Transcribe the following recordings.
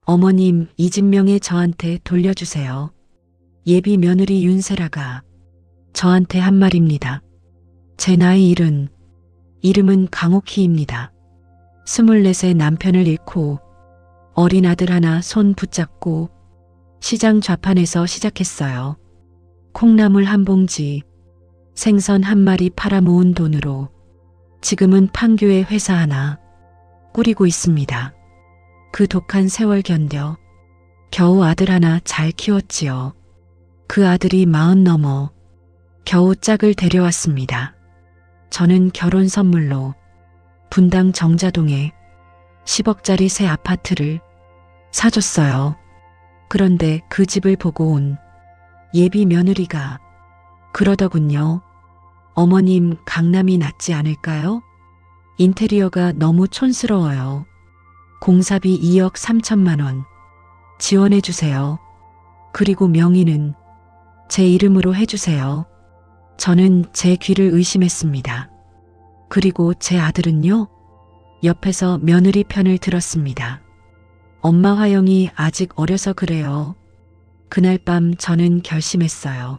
어머님, 이 집 명예 저한테 돌려주세요. 예비 며느리 윤세라가 저한테 한 말입니다. 제 나이 이름은 강옥희입니다. 24세 남편을 잃고 어린 아들 하나 손 붙잡고 시장 좌판에서 시작했어요. 콩나물 한 봉지, 생선 한 마리 팔아 모은 돈으로 지금은 판교에 회사 하나 꾸리고 있습니다. 그 독한 세월 견뎌 겨우 아들 하나 잘 키웠지요. 그 아들이 40 넘어 겨우 짝을 데려왔습니다. 저는 결혼 선물로 분당 정자동에 10억짜리 새 아파트를 사줬어요. 그런데 그 집을 보고 온 예비 며느리가 그러더군요. 어머님, 강남이 낫지 않을까요? 인테리어가 너무 촌스러워요. 공사비 2억 3천만 원 지원해 주세요. 그리고 명의는 제 이름으로 해주세요. 저는 제 귀를 의심했습니다. 그리고 제 아들은요? 옆에서 며느리 편을 들었습니다. 엄마 화영이 아직 어려서 그래요. 그날 밤 저는 결심했어요.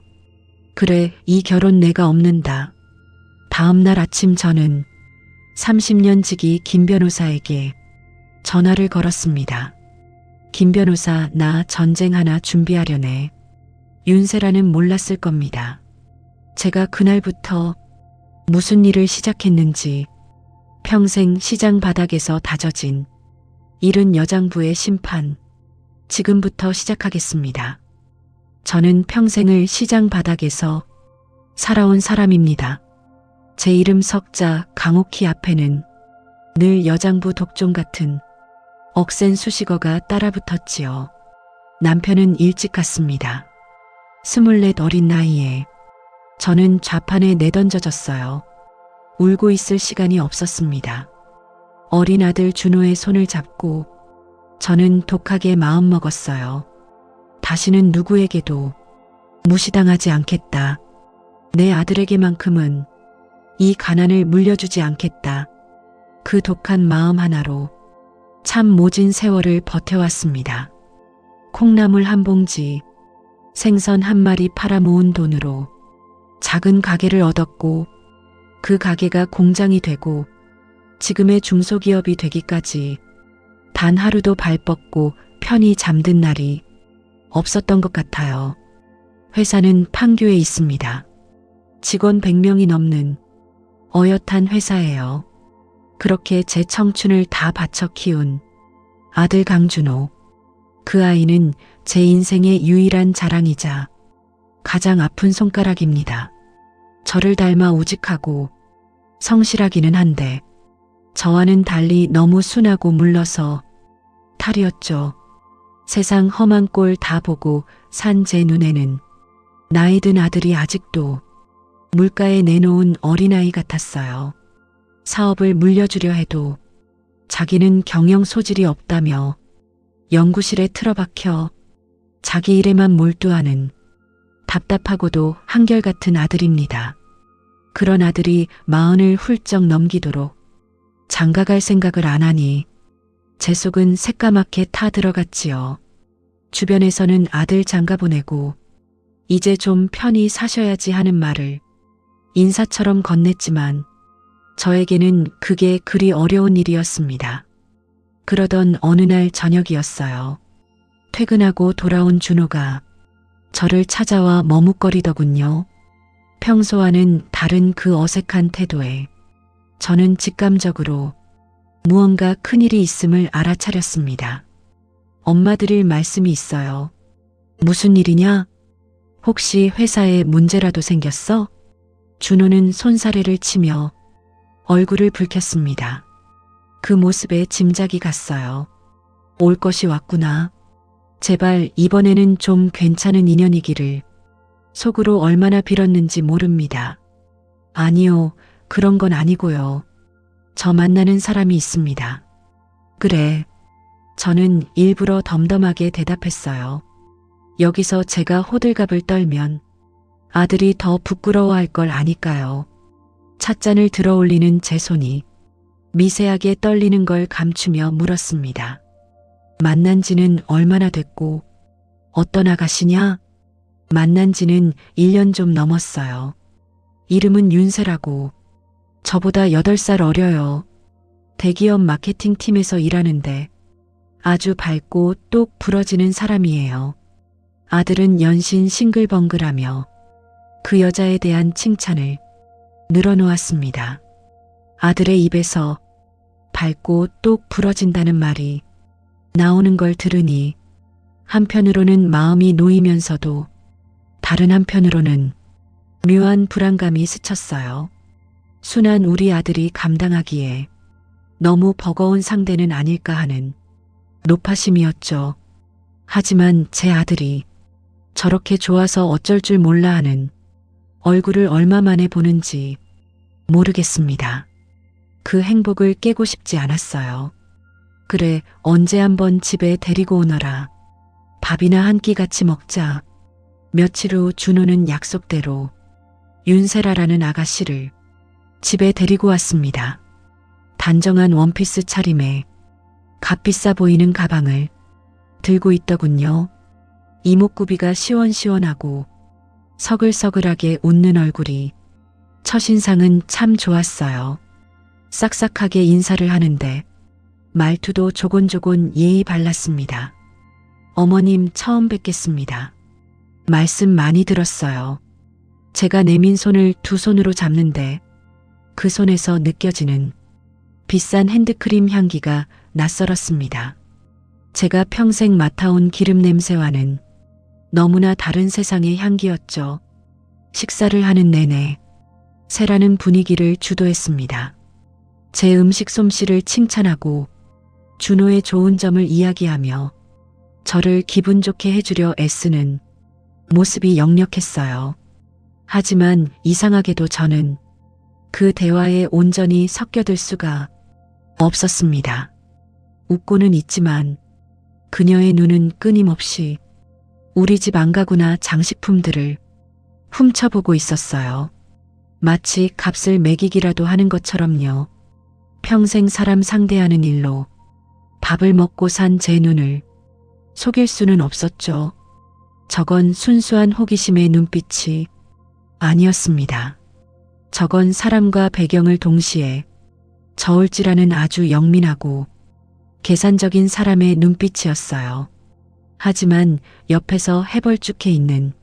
그래, 이 결혼 내가 없는다. 다음 날 아침 저는 30년 지기 김 변호사에게 전화를 걸었습니다. 김 변호사, 나 전쟁 하나 준비하려네. 윤세라는 몰랐을 겁니다. 제가 그날부터 무슨 일을 시작했는지 평생 시장 바닥에서 다져진 이른 여장부의 심판, 지금부터 시작하겠습니다. 저는 평생을 시장 바닥에서 살아온 사람입니다. 제 이름 석자 강옥희 앞에는 늘 여장부 독종 같은 억센 수식어가 따라붙었지요. 남편은 일찍 갔습니다. 24 어린 나이에 저는 좌판에 내던져졌어요. 울고 있을 시간이 없었습니다. 어린 아들 준호의 손을 잡고 저는 독하게 마음먹었어요. 다시는 누구에게도 무시당하지 않겠다. 내 아들에게만큼은 이 가난을 물려주지 않겠다. 그 독한 마음 하나로 참 모진 세월을 버텨왔습니다. 콩나물 한 봉지, 생선 한 마리 팔아 모은 돈으로 작은 가게를 얻었고 그 가게가 공장이 되고 지금의 중소기업이 되기까지 단 하루도 발 뻗고 편히 잠든 날이 없었던 것 같아요. 회사는 판교에 있습니다. 직원 100명이 넘는 어엿한 회사예요. 그렇게 제 청춘을 다 바쳐 키운 아들 강준호. 그 아이는 제 인생의 유일한 자랑이자 가장 아픈 손가락입니다. 저를 닮아 우직하고 성실하기는 한데 저와는 달리 너무 순하고 물러서 탈이었죠. 세상 험한 꼴 다 보고 산 제 눈에는 나이 든 아들이 아직도 물가에 내놓은 어린아이 같았어요. 사업을 물려주려 해도 자기는 경영 소질이 없다며 연구실에 틀어박혀 자기 일에만 몰두하는 답답하고도 한결같은 아들입니다. 그런 아들이 40을 훌쩍 넘기도록 장가갈 생각을 안 하니 제 속은 새까맣게 타 들어갔지요. 주변에서는 아들 장가 보내고 이제 좀 편히 사셔야지 하는 말을 인사처럼 건넸지만 저에게는 그게 그리 어려운 일이었습니다. 그러던 어느 날 저녁이었어요. 퇴근하고 돌아온 준호가 저를 찾아와 머뭇거리더군요. 평소와는 다른 그 어색한 태도에 저는 직감적으로 무언가 큰일이 있음을 알아차렸습니다. 엄마 드릴 말씀이 있어요. 무슨 일이냐? 혹시 회사에 문제라도 생겼어? 준호는 손사래를 치며 얼굴을 붉혔습니다. 그 모습에 짐작이 갔어요. 올 것이 왔구나. 제발 이번에는 좀 괜찮은 인연이기를 속으로 얼마나 빌었는지 모릅니다. 아니요, 그런 건 아니고요. 저 만나는 사람이 있습니다. 그래. 저는 일부러 덤덤하게 대답했어요. 여기서 제가 호들갑을 떨면 아들이 더 부끄러워할 걸 아니까요. 찻잔을 들어 올리는 제 손이 미세하게 떨리는 걸 감추며 물었습니다. 만난 지는 얼마나 됐고 어떤 아가씨냐? 만난 지는 1년 좀 넘었어요. 이름은 윤세라고 저보다 8살 어려요. 대기업 마케팅 팀에서 일하는데 아주 밝고 똑 부러지는 사람이에요. 아들은 연신 싱글벙글하며 그 여자에 대한 칭찬을 늘어놓았습니다. 아들의 입에서 밝고 똑 부러진다는 말이 나오는 걸 들으니 한편으로는 마음이 놓이면서도 다른 한편으로는 묘한 불안감이 스쳤어요. 순한 우리 아들이 감당하기에 너무 버거운 상대는 아닐까 하는 노파심이었죠. 하지만 제 아들이 저렇게 좋아서 어쩔 줄 몰라 하는 얼굴을 얼마 만에 보는지 모르겠습니다. 그 행복을 깨고 싶지 않았어요. 그래, 언제 한번 집에 데리고 오너라. 밥이나 한 끼 같이 먹자. 며칠 후 준호는 약속대로 윤세라라는 아가씨를 집에 데리고 왔습니다. 단정한 원피스 차림에 값비싸 보이는 가방을 들고 있더군요. 이목구비가 시원시원하고 서글서글하게 웃는 얼굴이 첫인상은 참 좋았어요. 싹싹하게 인사를 하는데 말투도 조곤조곤 예의 발랐습니다. 어머님 처음 뵙겠습니다. 말씀 많이 들었어요. 제가 내민 손을 두 손으로 잡는데 그 손에서 느껴지는 비싼 핸드크림 향기가 낯설었습니다. 제가 평생 맡아온 기름 냄새와는 너무나 다른 세상의 향기였죠. 식사를 하는 내내 세라는 분위기를 주도했습니다. 제 음식 솜씨를 칭찬하고 준호의 좋은 점을 이야기하며 저를 기분 좋게 해주려 애쓰는 모습이 역력했어요. 하지만 이상하게도 저는 그 대화에 온전히 섞여들 수가 없었습니다. 웃고는 있지만 그녀의 눈은 끊임없이 우리 집 안가구나 장식품들을 훔쳐보고 있었어요. 마치 값을 매기기라도 하는 것처럼요. 평생 사람 상대하는 일로 밥을 먹고 산 제 눈을 속일 수는 없었죠. 저건 순수한 호기심의 눈빛이 아니었습니다. 저건 사람과 배경을 동시에 저울질하는 아주 영민하고 계산적인 사람의 눈빛이었어요. 하지만 옆에서 해벌쭉해 있는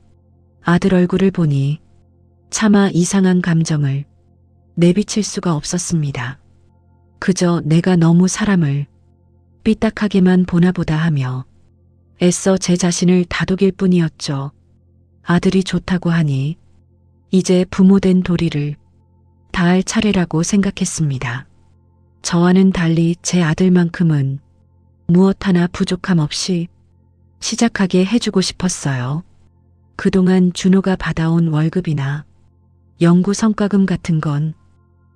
아들 얼굴을 보니 차마 이상한 감정을 내비칠 수가 없었습니다. 그저 내가 너무 사람을 삐딱하게만 보나보다 하며 애써 제 자신을 다독일 뿐이었죠. 아들이 좋다고 하니 이제 부모된 도리를 다할 차례라고 생각했습니다. 저와는 달리 제 아들만큼은 무엇 하나 부족함 없이 시작하게 해주고 싶었어요. 그동안 준호가 받아온 월급이나 연구 성과금 같은 건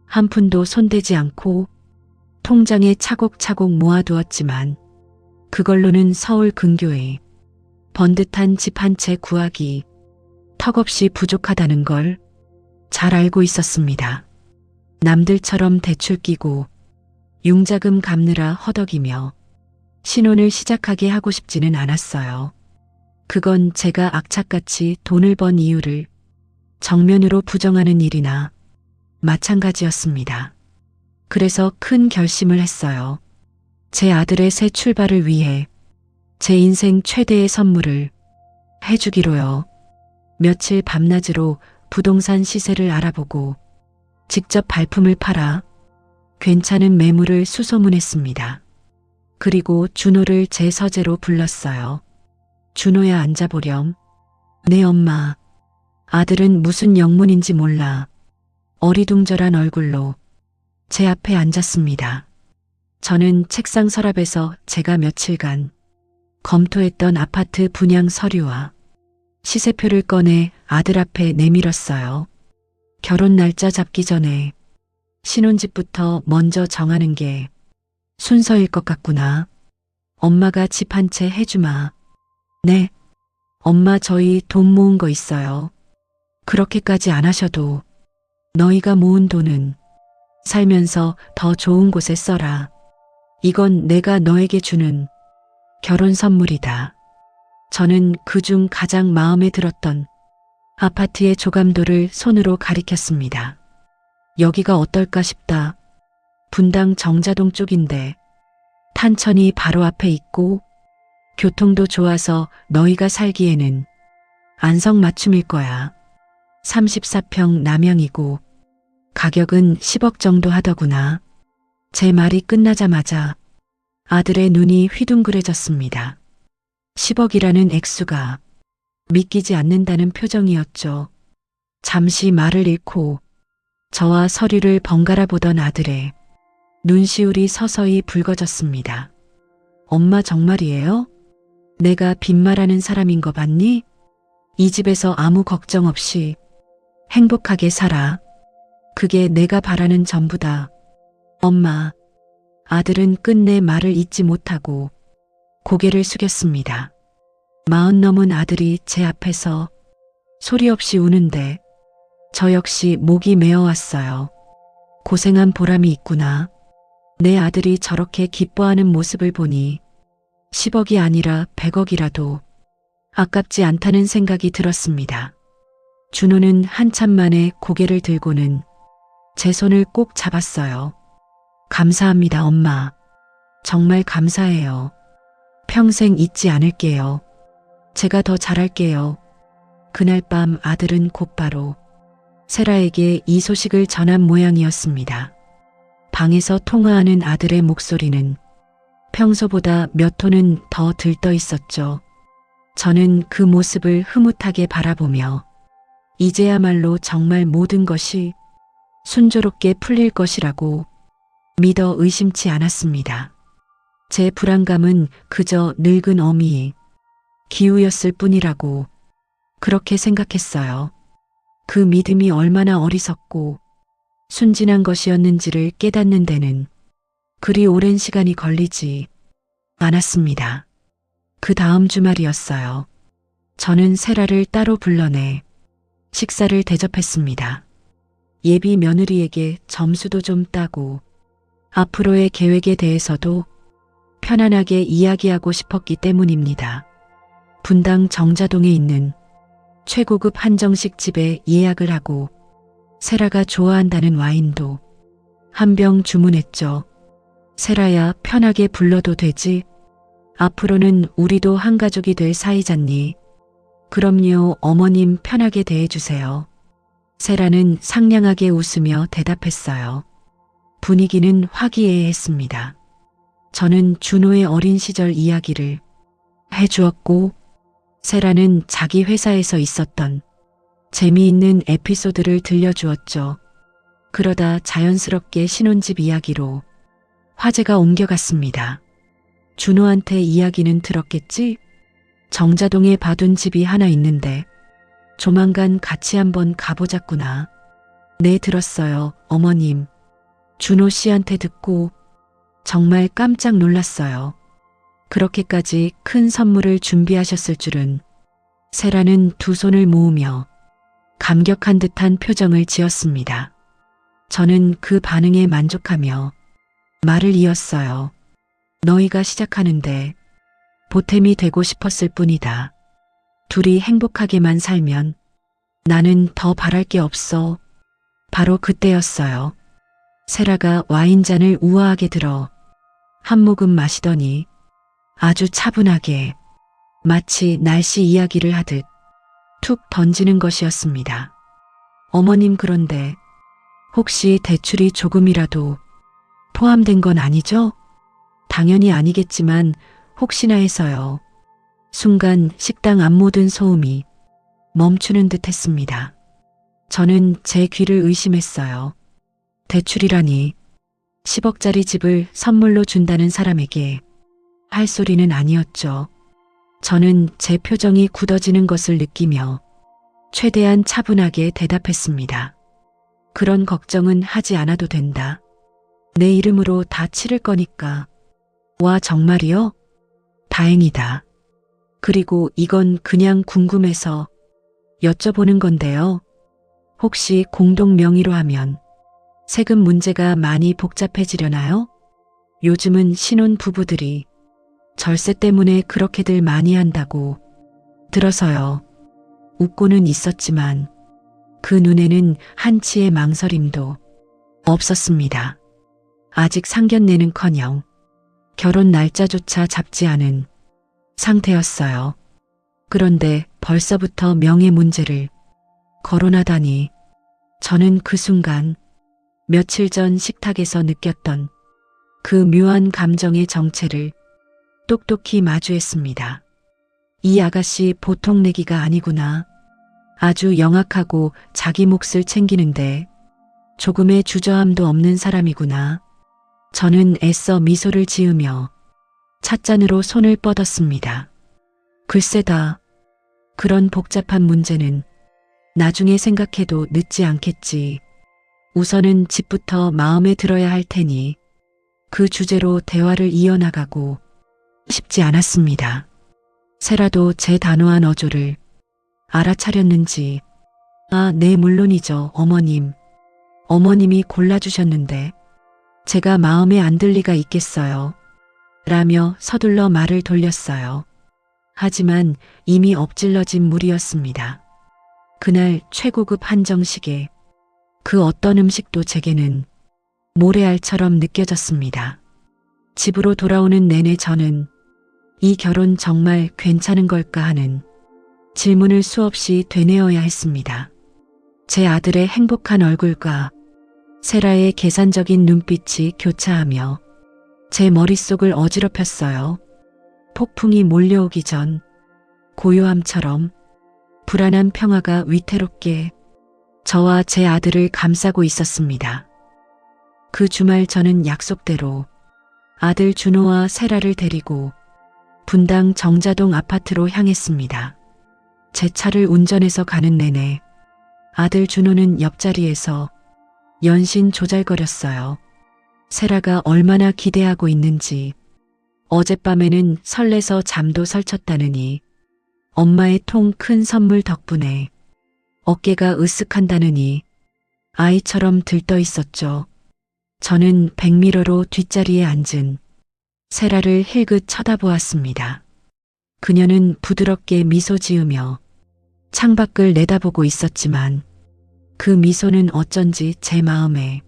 한 푼도 손대지 않고 통장에 차곡차곡 모아두었지만 그걸로는 서울 근교에 번듯한 집 한 채 구하기 턱없이 부족하다는 걸 잘 알고 있었습니다. 남들처럼 대출 끼고 융자금 갚느라 허덕이며 신혼을 시작하게 하고 싶지는 않았어요. 그건 제가 악착같이 돈을 번 이유를 정면으로 부정하는 일이나 마찬가지였습니다. 그래서 큰 결심을 했어요. 제 아들의 새 출발을 위해 제 인생 최대의 선물을 해주기로요. 며칠 밤낮으로 부동산 시세를 알아보고 직접 발품을 팔아 괜찮은 매물을 수소문했습니다. 그리고 준호를 제 서재로 불렀어요. 준호야, 앉아보렴. 네 엄마. 아들은 무슨 영문인지 몰라 어리둥절한 얼굴로 제 앞에 앉았습니다. 저는 책상 서랍에서 제가 며칠간 검토했던 아파트 분양 서류와 시세표를 꺼내 아들 앞에 내밀었어요. 결혼 날짜 잡기 전에 신혼집부터 먼저 정하는 게 순서일 것 같구나. 엄마가 집 한 채 해주마. 네. 엄마, 저희 돈 모은 거 있어요. 그렇게까지 안 하셔도 너희가 모은 돈은 살면서 더 좋은 곳에 써라. 이건 내가 너에게 주는 결혼 선물이다. 저는 그중 가장 마음에 들었던 아파트의 조감도를 손으로 가리켰습니다. 여기가 어떨까 싶다. 분당 정자동 쪽인데 탄천이 바로 앞에 있고 교통도 좋아서 너희가 살기에는 안성맞춤일 거야. 34평 남양이고 가격은 10억 정도 하더구나. 제 말이 끝나자마자 아들의 눈이 휘둥그레졌습니다. 10억이라는 액수가 믿기지 않는다는 표정이었죠. 잠시 말을 잃고 저와 서류를 번갈아 보던 아들의 눈시울이 서서히 붉어졌습니다. 엄마 정말이에요? 내가 빈말하는 사람인 거 봤니? 이 집에서 아무 걱정 없이 행복하게 살아. 그게 내가 바라는 전부다. 엄마. 아들은 끝내 말을 잇지 못하고 고개를 숙였습니다. 40 넘은 아들이 제 앞에서 소리 없이 우는데 저 역시 목이 메어왔어요. 고생한 보람이 있구나. 내 아들이 저렇게 기뻐하는 모습을 보니 10억이 아니라 100억이라도 아깝지 않다는 생각이 들었습니다. 준호는 한참 만에 고개를 들고는 제 손을 꼭 잡았어요. 감사합니다, 엄마. 정말 감사해요. 평생 잊지 않을게요. 제가 더 잘할게요. 그날 밤 아들은 곧바로 세라에게 이 소식을 전한 모양이었습니다. 방에서 통화하는 아들의 목소리는 평소보다 몇 톤은 더 들떠 있었죠. 저는 그 모습을 흐뭇하게 바라보며 이제야말로 정말 모든 것이 순조롭게 풀릴 것이라고 믿어 의심치 않았습니다. 제 불안감은 그저 늙은 어미의 기우였을 뿐이라고 그렇게 생각했어요. 그 믿음이 얼마나 어리석고 순진한 것이었는지를 깨닫는 데는 그리 오랜 시간이 걸리지 않았습니다. 그 다음 주말이었어요. 저는 세라를 따로 불러내 식사를 대접했습니다. 예비 며느리에게 점수도 좀 따고 앞으로의 계획에 대해서도 편안하게 이야기하고 싶었기 때문입니다. 분당 정자동에 있는 최고급 한정식 집에 예약을 하고 세라가 좋아한다는 와인도 한 병 주문했죠. 세라야, 편하게 불러도 되지? 앞으로는 우리도 한 가족이 될 사이잖니. 그럼요, 어머님 편하게 대해주세요. 세라는 상냥하게 웃으며 대답했어요. 분위기는 화기애애했습니다. 저는 준호의 어린 시절 이야기를 해주었고 세라는 자기 회사에서 있었던 재미있는 에피소드를 들려주었죠. 그러다 자연스럽게 신혼집 이야기로 화제가 옮겨갔습니다. 준호한테 이야기는 들었겠지? 정자동에 봐둔 집이 하나 있는데 조만간 같이 한번 가보자꾸나. 네, 들었어요, 어머님. 준호 씨한테 듣고 정말 깜짝 놀랐어요. 그렇게까지 큰 선물을 준비하셨을 줄은. 세라는 두 손을 모으며 감격한 듯한 표정을 지었습니다. 저는 그 반응에 만족하며 말을 이었어요. 너희가 시작하는데 보탬이 되고 싶었을 뿐이다. 둘이 행복하게만 살면 나는 더 바랄 게 없어. 바로 그때였어요. 세라가 와인잔을 우아하게 들어 한 모금 마시더니 아주 차분하게 마치 날씨 이야기를 하듯 툭 던지는 것이었습니다. 어머님, 그런데 혹시 대출이 조금이라도 포함된 건 아니죠? 당연히 아니겠지만 혹시나 해서요. 순간 식당 앞 모든 소음이 멈추는 듯 했습니다. 저는 제 귀를 의심했어요. 대출이라니 10억짜리 집을 선물로 준다는 사람에게 할 소리는 아니었죠. 저는 제 표정이 굳어지는 것을 느끼며 최대한 차분하게 대답했습니다. 그런 걱정은 하지 않아도 된다. 내 이름으로 다 치를 거니까. 와, 정말이요? 다행이다. 그리고 이건 그냥 궁금해서 여쭤보는 건데요. 혹시 공동 명의로 하면 세금 문제가 많이 복잡해지려나요? 요즘은 신혼 부부들이 절세 때문에 그렇게들 많이 한다고 들어서요. 웃고는 있었지만 그 눈에는 한치의 망설임도 없었습니다. 아직 상견례는커녕 결혼 날짜조차 잡지 않은 상태였어요. 그런데 벌써부터 명예 문제를 거론하다니 저는 그 순간 며칠 전 식탁에서 느꼈던 그 묘한 감정의 정체를 똑똑히 마주했습니다. 이 아가씨 보통 내기가 아니구나. 아주 영악하고 자기 몫을 챙기는데 조금의 주저함도 없는 사람이구나. 저는 애써 미소를 지으며 찻잔으로 손을 뻗었습니다. 글쎄다. 그런 복잡한 문제는 나중에 생각해도 늦지 않겠지. 우선은 집부터 마음에 들어야 할 테니 그 주제로 대화를 이어나가고 싶지 않았습니다. 세라도 제 단호한 어조를 알아차렸는지 아, 네 물론이죠 어머님. 어머님이 골라주셨는데 제가 마음에 안 들 리가 있겠어요. 라며 서둘러 말을 돌렸어요. 하지만 이미 엎질러진 물이었습니다. 그날 최고급 한정식에 그 어떤 음식도 제게는 모래알처럼 느껴졌습니다. 집으로 돌아오는 내내 저는 이 결혼 정말 괜찮은 걸까 하는 질문을 수없이 되뇌어야 했습니다. 제 아들의 행복한 얼굴과 세라의 계산적인 눈빛이 교차하며 제 머릿속을 어지럽혔어요. 폭풍이 몰려오기 전 고요함처럼 불안한 평화가 위태롭게 저와 제 아들을 감싸고 있었습니다. 그 주말 저는 약속대로 아들 준호와 세라를 데리고 분당 정자동 아파트로 향했습니다. 제 차를 운전해서 가는 내내 아들 준호는 옆자리에서 연신 조잘거렸어요. 세라가 얼마나 기대하고 있는지 어젯밤에는 설레서 잠도 설쳤다느니 엄마의 통 큰 선물 덕분에 어깨가 으쓱한다느니 아이처럼 들떠 있었죠. 저는 백미러로 뒷자리에 앉은 세라를 힐끗 쳐다보았습니다. 그녀는 부드럽게 미소 지으며 창밖을 내다보고 있었지만 그 미소는 어쩐지 제 마음에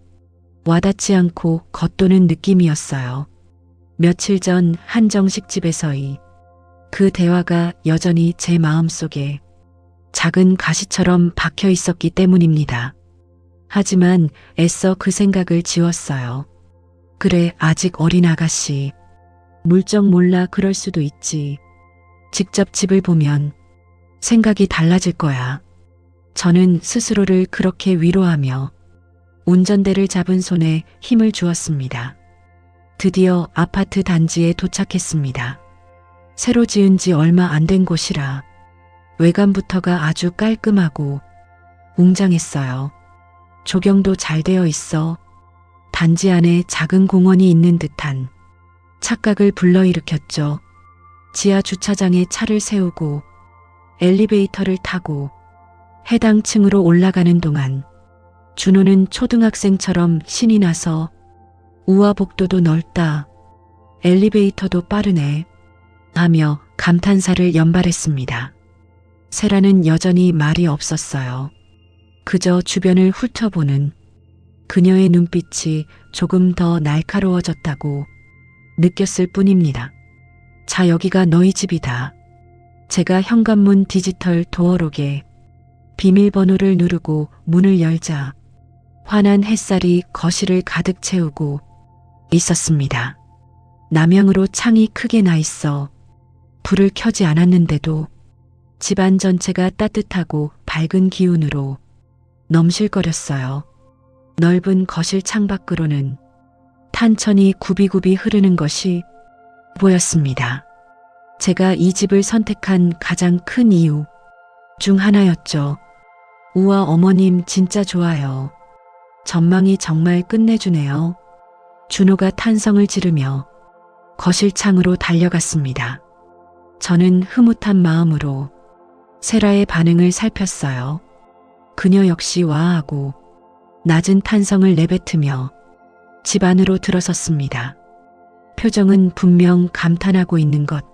와닿지 않고 겉도는 느낌이었어요. 며칠 전 한정식 집에서의 그 대화가 여전히 제 마음속에 작은 가시처럼 박혀 있었기 때문입니다. 하지만 애써 그 생각을 지웠어요. 그래, 아직 어린 아가씨. 물정 몰라 그럴 수도 있지. 직접 집을 보면 생각이 달라질 거야. 저는 스스로를 그렇게 위로하며 운전대를 잡은 손에 힘을 주었습니다. 드디어 아파트 단지에 도착했습니다. 새로 지은 지 얼마 안 된 곳이라 외관부터가 아주 깔끔하고 웅장했어요. 조경도 잘 되어 있어 단지 안에 작은 공원이 있는 듯한 착각을 불러일으켰죠. 지하 주차장에 차를 세우고 엘리베이터를 타고 해당 층으로 올라가는 동안 준호는 초등학생처럼 신이 나서 우와복도도 넓다, 엘리베이터도 빠르네 하며 감탄사를 연발했습니다. 세라는 여전히 말이 없었어요. 그저 주변을 훑어보는 그녀의 눈빛이 조금 더 날카로워졌다고 느꼈을 뿐입니다. 자, 여기가 너희 집이다. 제가 현관문 디지털 도어록에 비밀번호를 누르고 문을 열자 환한 햇살이 거실을 가득 채우고 있었습니다. 남향으로 창이 크게 나 있어 불을 켜지 않았는데도 집안 전체가 따뜻하고 밝은 기운으로 넘실거렸어요. 넓은 거실 창밖으로는 탄천이 굽이굽이 흐르는 것이 보였습니다. 제가 이 집을 선택한 가장 큰 이유 중 하나였죠. 우와, 어머님 진짜 좋아요. 전망이 정말 끝내주네요. 준호가 탄성을 지르며 거실 창으로 달려갔습니다. 저는 흐뭇한 마음으로 세라의 반응을 살폈어요. 그녀 역시 와하고 낮은 탄성을 내뱉으며 집 안으로 들어섰습니다. 표정은 분명 감탄하고 있는 것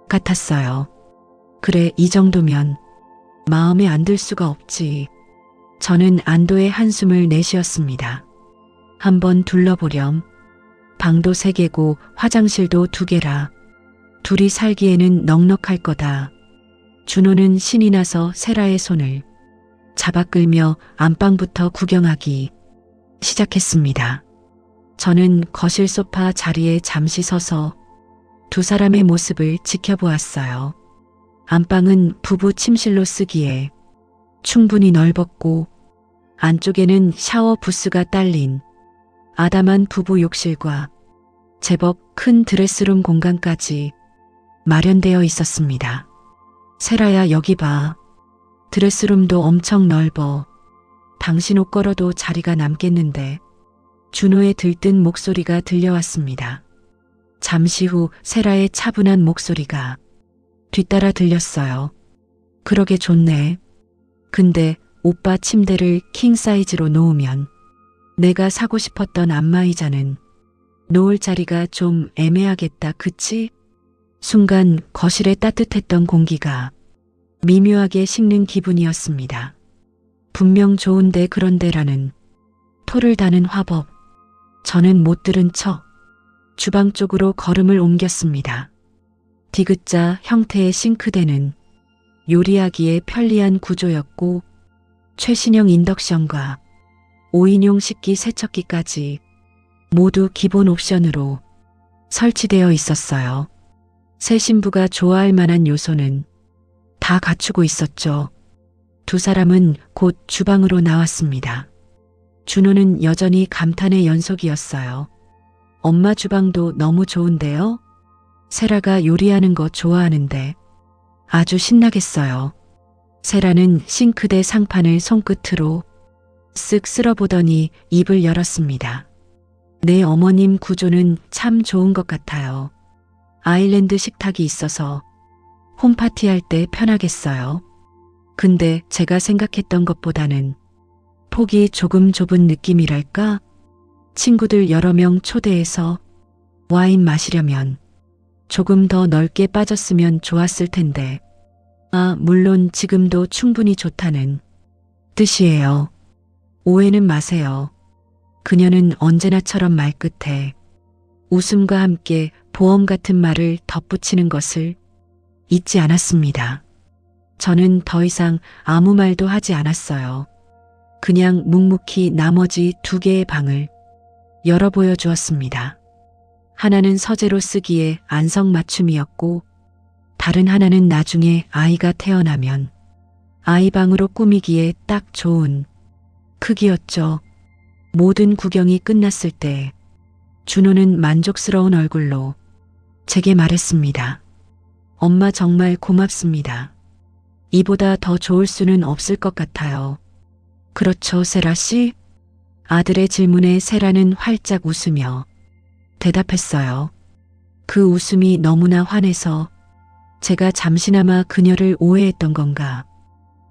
같았어요. 그래, 이 정도면 마음에 안 들 수가 없지. 저는 안도의 한숨을 내쉬었습니다. 한번 둘러보렴. 방도 3개고 화장실도 2개라. 둘이 살기에는 넉넉할 거다. 준호는 신이 나서 세라의 손을 잡아 끌며 안방부터 구경하기 시작했습니다. 저는 거실 소파 자리에 잠시 서서 두 사람의 모습을 지켜보았어요. 안방은 부부 침실로 쓰기에 충분히 넓었고 안쪽에는 샤워 부스가 딸린 아담한 부부 욕실과 제법 큰 드레스룸 공간까지 마련되어 있었습니다. 세라야, 여기 봐. 드레스룸도 엄청 넓어. 당신 옷 걸어도 자리가 남겠는데. 준호의 들뜬 목소리가 들려왔습니다. 잠시 후 세라의 차분한 목소리가 뒤따라 들렸어요. 그러게 좋네. 근데 오빠 침대를 킹 사이즈로 놓으면 내가 사고 싶었던 안마의자는 놓을 자리가 좀 애매하겠다, 그치? 순간 거실에 따뜻했던 공기가 미묘하게 식는 기분이었습니다. 분명 좋은데 그런데라는 토를 다는 화법. 저는 못 들은 척 주방 쪽으로 걸음을 옮겼습니다. 디귿자 형태의 싱크대는 요리하기에 편리한 구조였고 최신형 인덕션과 5인용 식기 세척기까지 모두 기본 옵션으로 설치되어 있었어요. 새 신부가 좋아할 만한 요소는 다 갖추고 있었죠. 두 사람은 곧 주방으로 나왔습니다. 준호는 여전히 감탄의 연속이었어요. 엄마 주방도 너무 좋은데요? 세라가 요리하는 거 좋아하는데 아주 신나겠어요. 세라는 싱크대 상판을 손끝으로 쓱 쓸어보더니 입을 열었습니다. 내 어머님 구조는 참 좋은 것 같아요. 아일랜드 식탁이 있어서 홈파티할 때 편하겠어요. 근데 제가 생각했던 것보다는 폭이 조금 좁은 느낌이랄까? 친구들 여러 명 초대해서 와인 마시려면 조금 더 넓게 빠졌으면 좋았을 텐데. 아, 물론 지금도 충분히 좋다는 뜻이에요. 오해는 마세요. 그녀는 언제나처럼 말끝에 웃음과 함께 보험 같은 말을 덧붙이는 것을 잊지 않았습니다. 저는 더 이상 아무 말도 하지 않았어요. 그냥 묵묵히 나머지 2개의 방을 열어 보여주었습니다. 하나는 서재로 쓰기에 안성맞춤이었고 다른 하나는 나중에 아이가 태어나면 아이방으로 꾸미기에 딱 좋은 크기였죠. 모든 구경이 끝났을 때 준호는 만족스러운 얼굴로 제게 말했습니다. 엄마 정말 고맙습니다. 이보다 더 좋을 수는 없을 것 같아요. 그렇죠, 세라 씨? 아들의 질문에 세라는 활짝 웃으며 대답했어요. 그 웃음이 너무나 환해서 제가 잠시나마 그녀를 오해했던 건가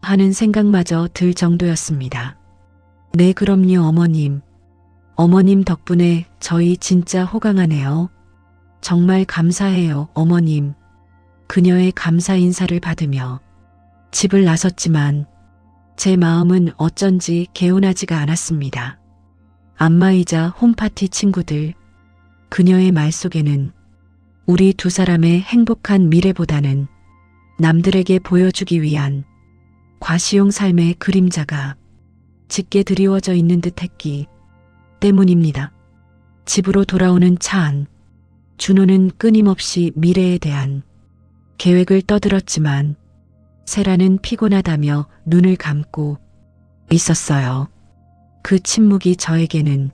하는 생각마저 들 정도였습니다. 네, 그럼요, 어머님. 어머님 덕분에 저희 진짜 호강하네요. 정말 감사해요, 어머님. 그녀의 감사 인사를 받으며 집을 나섰지만 제 마음은 어쩐지 개운하지가 않았습니다. 안마의자, 홈파티 친구들, 그녀의 말 속에는 우리 두 사람의 행복한 미래보다는 남들에게 보여주기 위한 과시용 삶의 그림자가 짙게 드리워져 있는 듯했기 때문입니다. 집으로 돌아오는 차 안, 준호는 끊임없이 미래에 대한 계획을 떠들었지만 세라는 피곤하다며 눈을 감고 있었어요. 그 침묵이 저에게는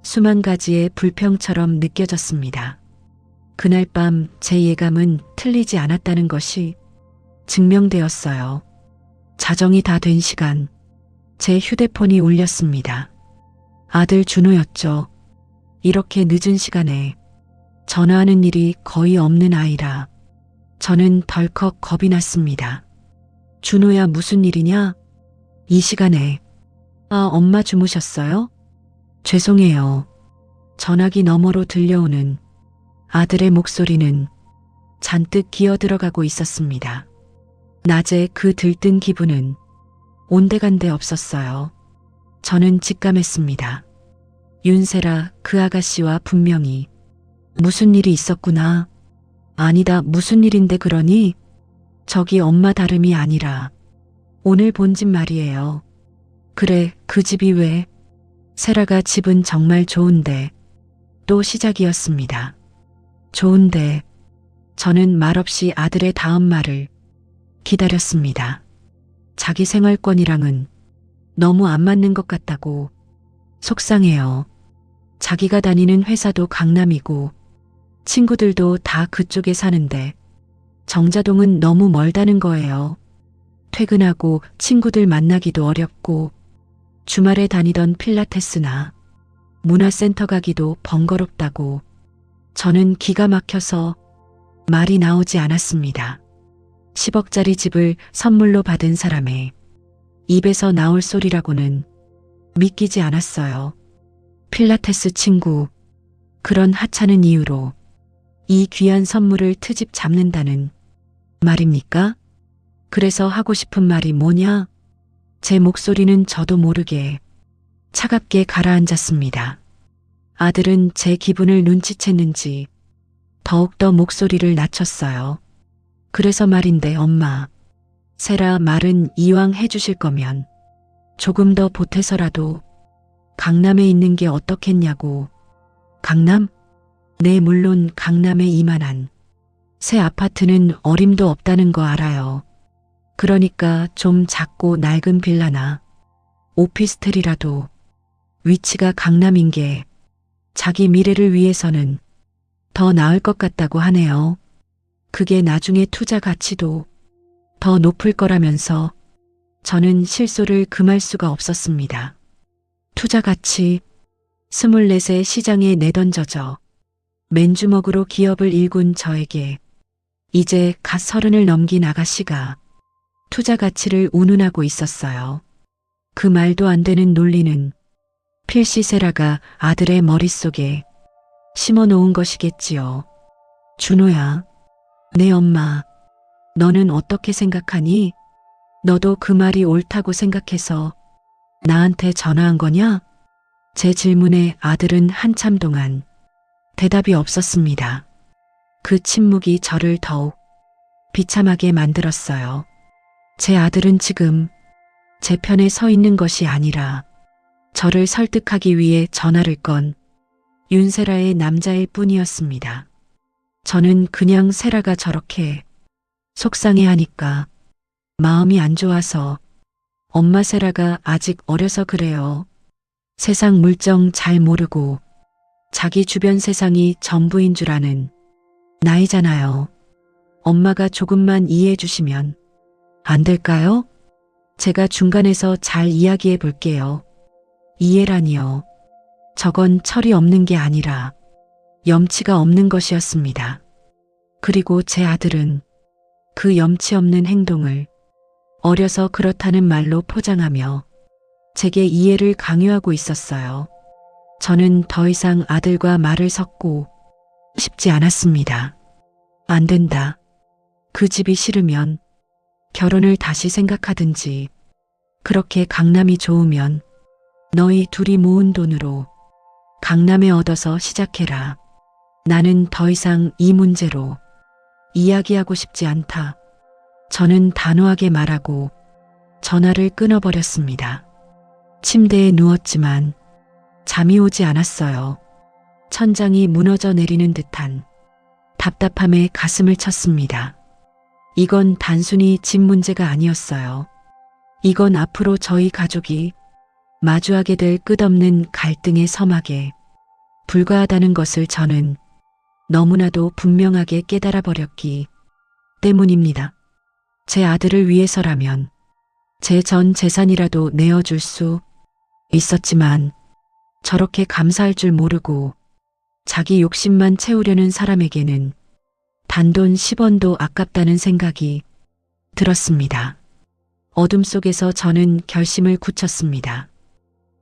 수만 가지의 불평처럼 느껴졌습니다. 그날 밤 제 예감은 틀리지 않았다는 것이 증명되었어요. 자정이 다 된 시간, 제 휴대폰이 울렸습니다. 아들 준호였죠. 이렇게 늦은 시간에 전화하는 일이 거의 없는 아이라 저는 덜컥 겁이 났습니다. 준호야, 무슨 일이냐? 이 시간에. 아, 엄마 주무셨어요? 죄송해요. 전화기 너머로 들려오는 아들의 목소리는 잔뜩 기어 들어가고 있었습니다. 낮에 그 들뜬 기분은 온데간데 없었어요. 저는 직감했습니다. 윤세라 그 아가씨와 분명히 무슨 일이 있었구나. 아니다, 무슨 일인데 그러니? 저기 엄마 다름이 아니라 오늘 본 집 말이에요. 그래, 그 집이 왜? 세라가 집은 정말 좋은데. 또 시작이었습니다. 좋은데. 저는 말없이 아들의 다음 말을 기다렸습니다. 자기 생활권이랑은 너무 안 맞는 것 같다고. 속상해요. 자기가 다니는 회사도 강남이고 친구들도 다 그쪽에 사는데 정자동은 너무 멀다는 거예요. 퇴근하고 친구들 만나기도 어렵고 주말에 다니던 필라테스나 문화센터 가기도 번거롭다고. 저는 기가 막혀서 말이 나오지 않았습니다. 10억짜리 집을 선물로 받은 사람의 입에서 나올 소리라고는 믿기지 않았어요. 필라테스 친구, 그런 하찮은 이유로 이 귀한 선물을 트집 잡는다는 말입니까? 그래서 하고 싶은 말이 뭐냐? 제 목소리는 저도 모르게 차갑게 가라앉았습니다. 아들은 제 기분을 눈치챘는지 더욱더 목소리를 낮췄어요. 그래서 말인데 엄마, 세라 말은 이왕 해주실 거면 조금 더 보태서라도 강남에 있는 게 어떻겠냐고. 강남? 네, 물론 강남에 이만한 새 아파트는 어림도 없다는 거 알아요. 그러니까 좀 작고 낡은 빌라나 오피스텔이라도 위치가 강남인 게 자기 미래를 위해서는 더 나을 것 같다고 하네요. 그게 나중에 투자 가치도 더 높을 거라면서. 저는 실소를 금할 수가 없었습니다. 투자 가치, 24세 시장에 내던져져 맨주먹으로 기업을 일군 저에게 이제 갓 30을 넘긴 아가씨가 투자 가치를 운운하고 있었어요. 그 말도 안 되는 논리는 필시 세라가 아들의 머릿속에 심어놓은 것이겠지요. 준호야, 내 엄마, 너는 어떻게 생각하니? 너도 그 말이 옳다고 생각해서 나한테 전화한 거냐? 제 질문에 아들은 한참 동안 대답이 없었습니다. 그 침묵이 저를 더욱 비참하게 만들었어요. 제 아들은 지금 제 편에 서 있는 것이 아니라 저를 설득하기 위해 전화를 건 윤세라의 남자일 뿐이었습니다. 저는 그냥 세라가 저렇게 속상해하니까 마음이 안 좋아서 엄마 세라가 아직 어려서 그래요. 세상 물정 잘 모르고 자기 주변 세상이 전부인 줄 아는 나이잖아요. 엄마가 조금만 이해해 주시면 안 될까요? 제가 중간에서 잘 이야기해 볼게요. 이해라니요. 저건 철이 없는 게 아니라 염치가 없는 것이었습니다. 그리고 제 아들은 그 염치 없는 행동을 어려서 그렇다는 말로 포장하며 제게 이해를 강요하고 있었어요. 저는 더 이상 아들과 말을 섞고 싶지 않았습니다. 안 된다. 그 집이 싫으면 결혼을 다시 생각하든지, 그렇게 강남이 좋으면 너희 둘이 모은 돈으로 강남에 얻어서 시작해라. 나는 더 이상 이 문제로 이야기하고 싶지 않다. 저는 단호하게 말하고 전화를 끊어버렸습니다. 침대에 누웠지만 잠이 오지 않았어요. 천장이 무너져 내리는 듯한 답답함에 가슴을 쳤습니다. 이건 단순히 집 문제가 아니었어요. 이건 앞으로 저희 가족이 마주하게 될 끝없는 갈등의 서막에 불과하다는 것을 저는 너무나도 분명하게 깨달아 버렸기 때문입니다. 제 아들을 위해서라면 제 전 재산이라도 내어줄 수 있었지만 저렇게 감사할 줄 모르고 자기 욕심만 채우려는 사람에게는 단돈 10원도 아깝다는 생각이 들었습니다. 어둠 속에서 저는 결심을 굳혔습니다.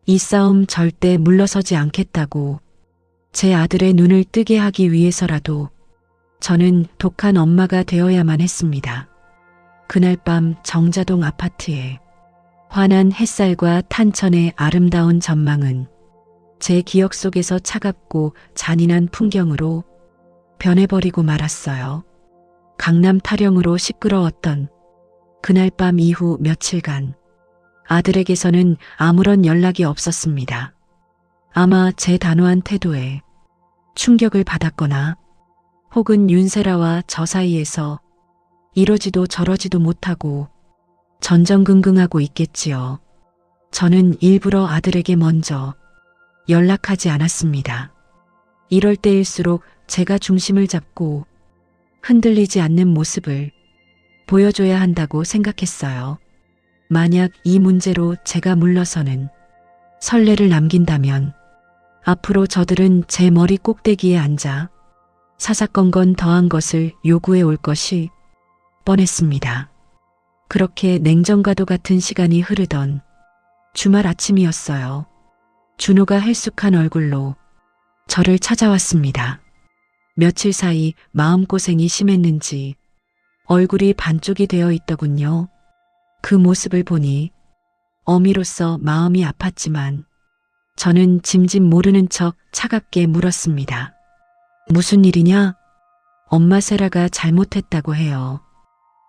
이 싸움 절대 물러서지 않겠다고. 제 아들의 눈을 뜨게 하기 위해서라도 저는 독한 엄마가 되어야만 했습니다. 그날 밤 정자동 아파트에 환한 햇살과 탄천의 아름다운 전망은 제 기억 속에서 차갑고 잔인한 풍경으로 변해버리고 말았어요. 강남 타령으로 시끄러웠던 그날 밤 이후 며칠간 아들에게서는 아무런 연락이 없었습니다. 아마 제 단호한 태도에 충격을 받았거나 혹은 윤세라와 저 사이에서 이러지도 저러지도 못하고 전전긍긍하고 있겠지요. 저는 일부러 아들에게 먼저 연락하지 않았습니다. 이럴 때일수록 제가 중심을 잡고 흔들리지 않는 모습을 보여줘야 한다고 생각했어요. 만약 이 문제로 제가 물러서는 선례를 남긴다면 앞으로 저들은 제 머리 꼭대기에 앉아 사사건건 더한 것을 요구해 올 것이 뻔했습니다. 그렇게 냉정과도 같은 시간이 흐르던 주말 아침이었어요. 준호가 헬쑥한 얼굴로 저를 찾아왔습니다. 며칠 사이 마음고생이 심했는지 얼굴이 반쪽이 되어 있더군요. 그 모습을 보니 어미로서 마음이 아팠지만 저는 짐짓 모르는 척 차갑게 물었습니다. 무슨 일이냐? 엄마 세라가 잘못했다고 해요.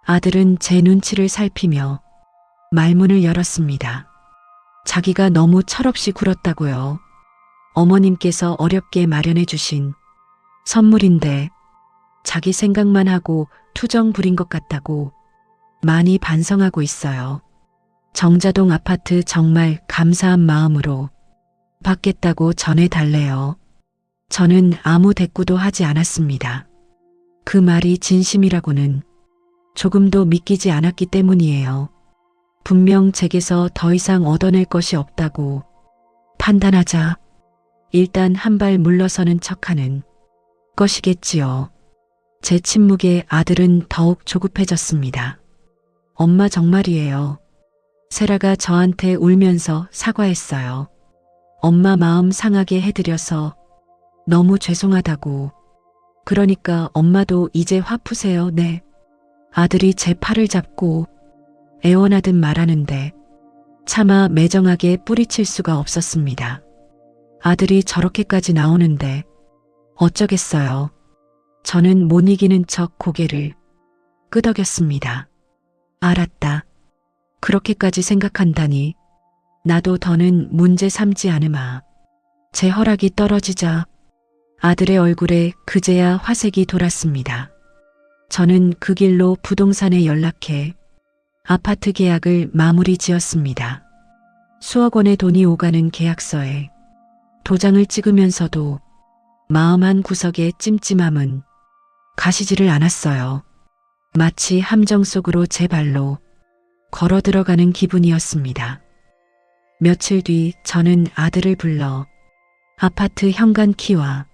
아들은 제 눈치를 살피며 말문을 열었습니다. 자기가 너무 철없이 굴었다고요. 어머님께서 어렵게 마련해 주신 선물인데 자기 생각만 하고 투정 부린 것 같다고 많이 반성하고 있어요. 정자동 아파트 정말 감사한 마음으로 받겠다고 전해달래요. 저는 아무 대꾸도 하지 않았습니다. 그 말이 진심이라고는 조금도 믿기지 않았기 때문이에요. 분명 제게서 더 이상 얻어낼 것이 없다고 판단하자 일단 한 발 물러서는 척하는 것이겠지요. 제 침묵에 아들은 더욱 조급해졌습니다. 엄마 정말이에요. 세라가 저한테 울면서 사과했어요. 엄마 마음 상하게 해드려서 너무 죄송하다고. 그러니까 엄마도 이제 화 푸세요. 네. 아들이 제 팔을 잡고 애원하듯 말하는데 차마 매정하게 뿌리칠 수가 없었습니다. 아들이 저렇게까지 나오는데 어쩌겠어요. 저는 못 이기는 척 고개를 끄덕였습니다. 알았다. 그렇게까지 생각한다니 나도 더는 문제 삼지 않으마. 제 허락이 떨어지자 아들의 얼굴에 그제야 화색이 돌았습니다. 저는 그 길로 부동산에 연락해 아파트 계약을 마무리 지었습니다. 수억 원의 돈이 오가는 계약서에 도장을 찍으면서도 마음 한 구석의 찜찜함은 가시지를 않았어요. 마치 함정 속으로 제 발로 걸어 들어가는 기분이었습니다. 며칠 뒤 저는 아들을 불러 아파트 현관 키와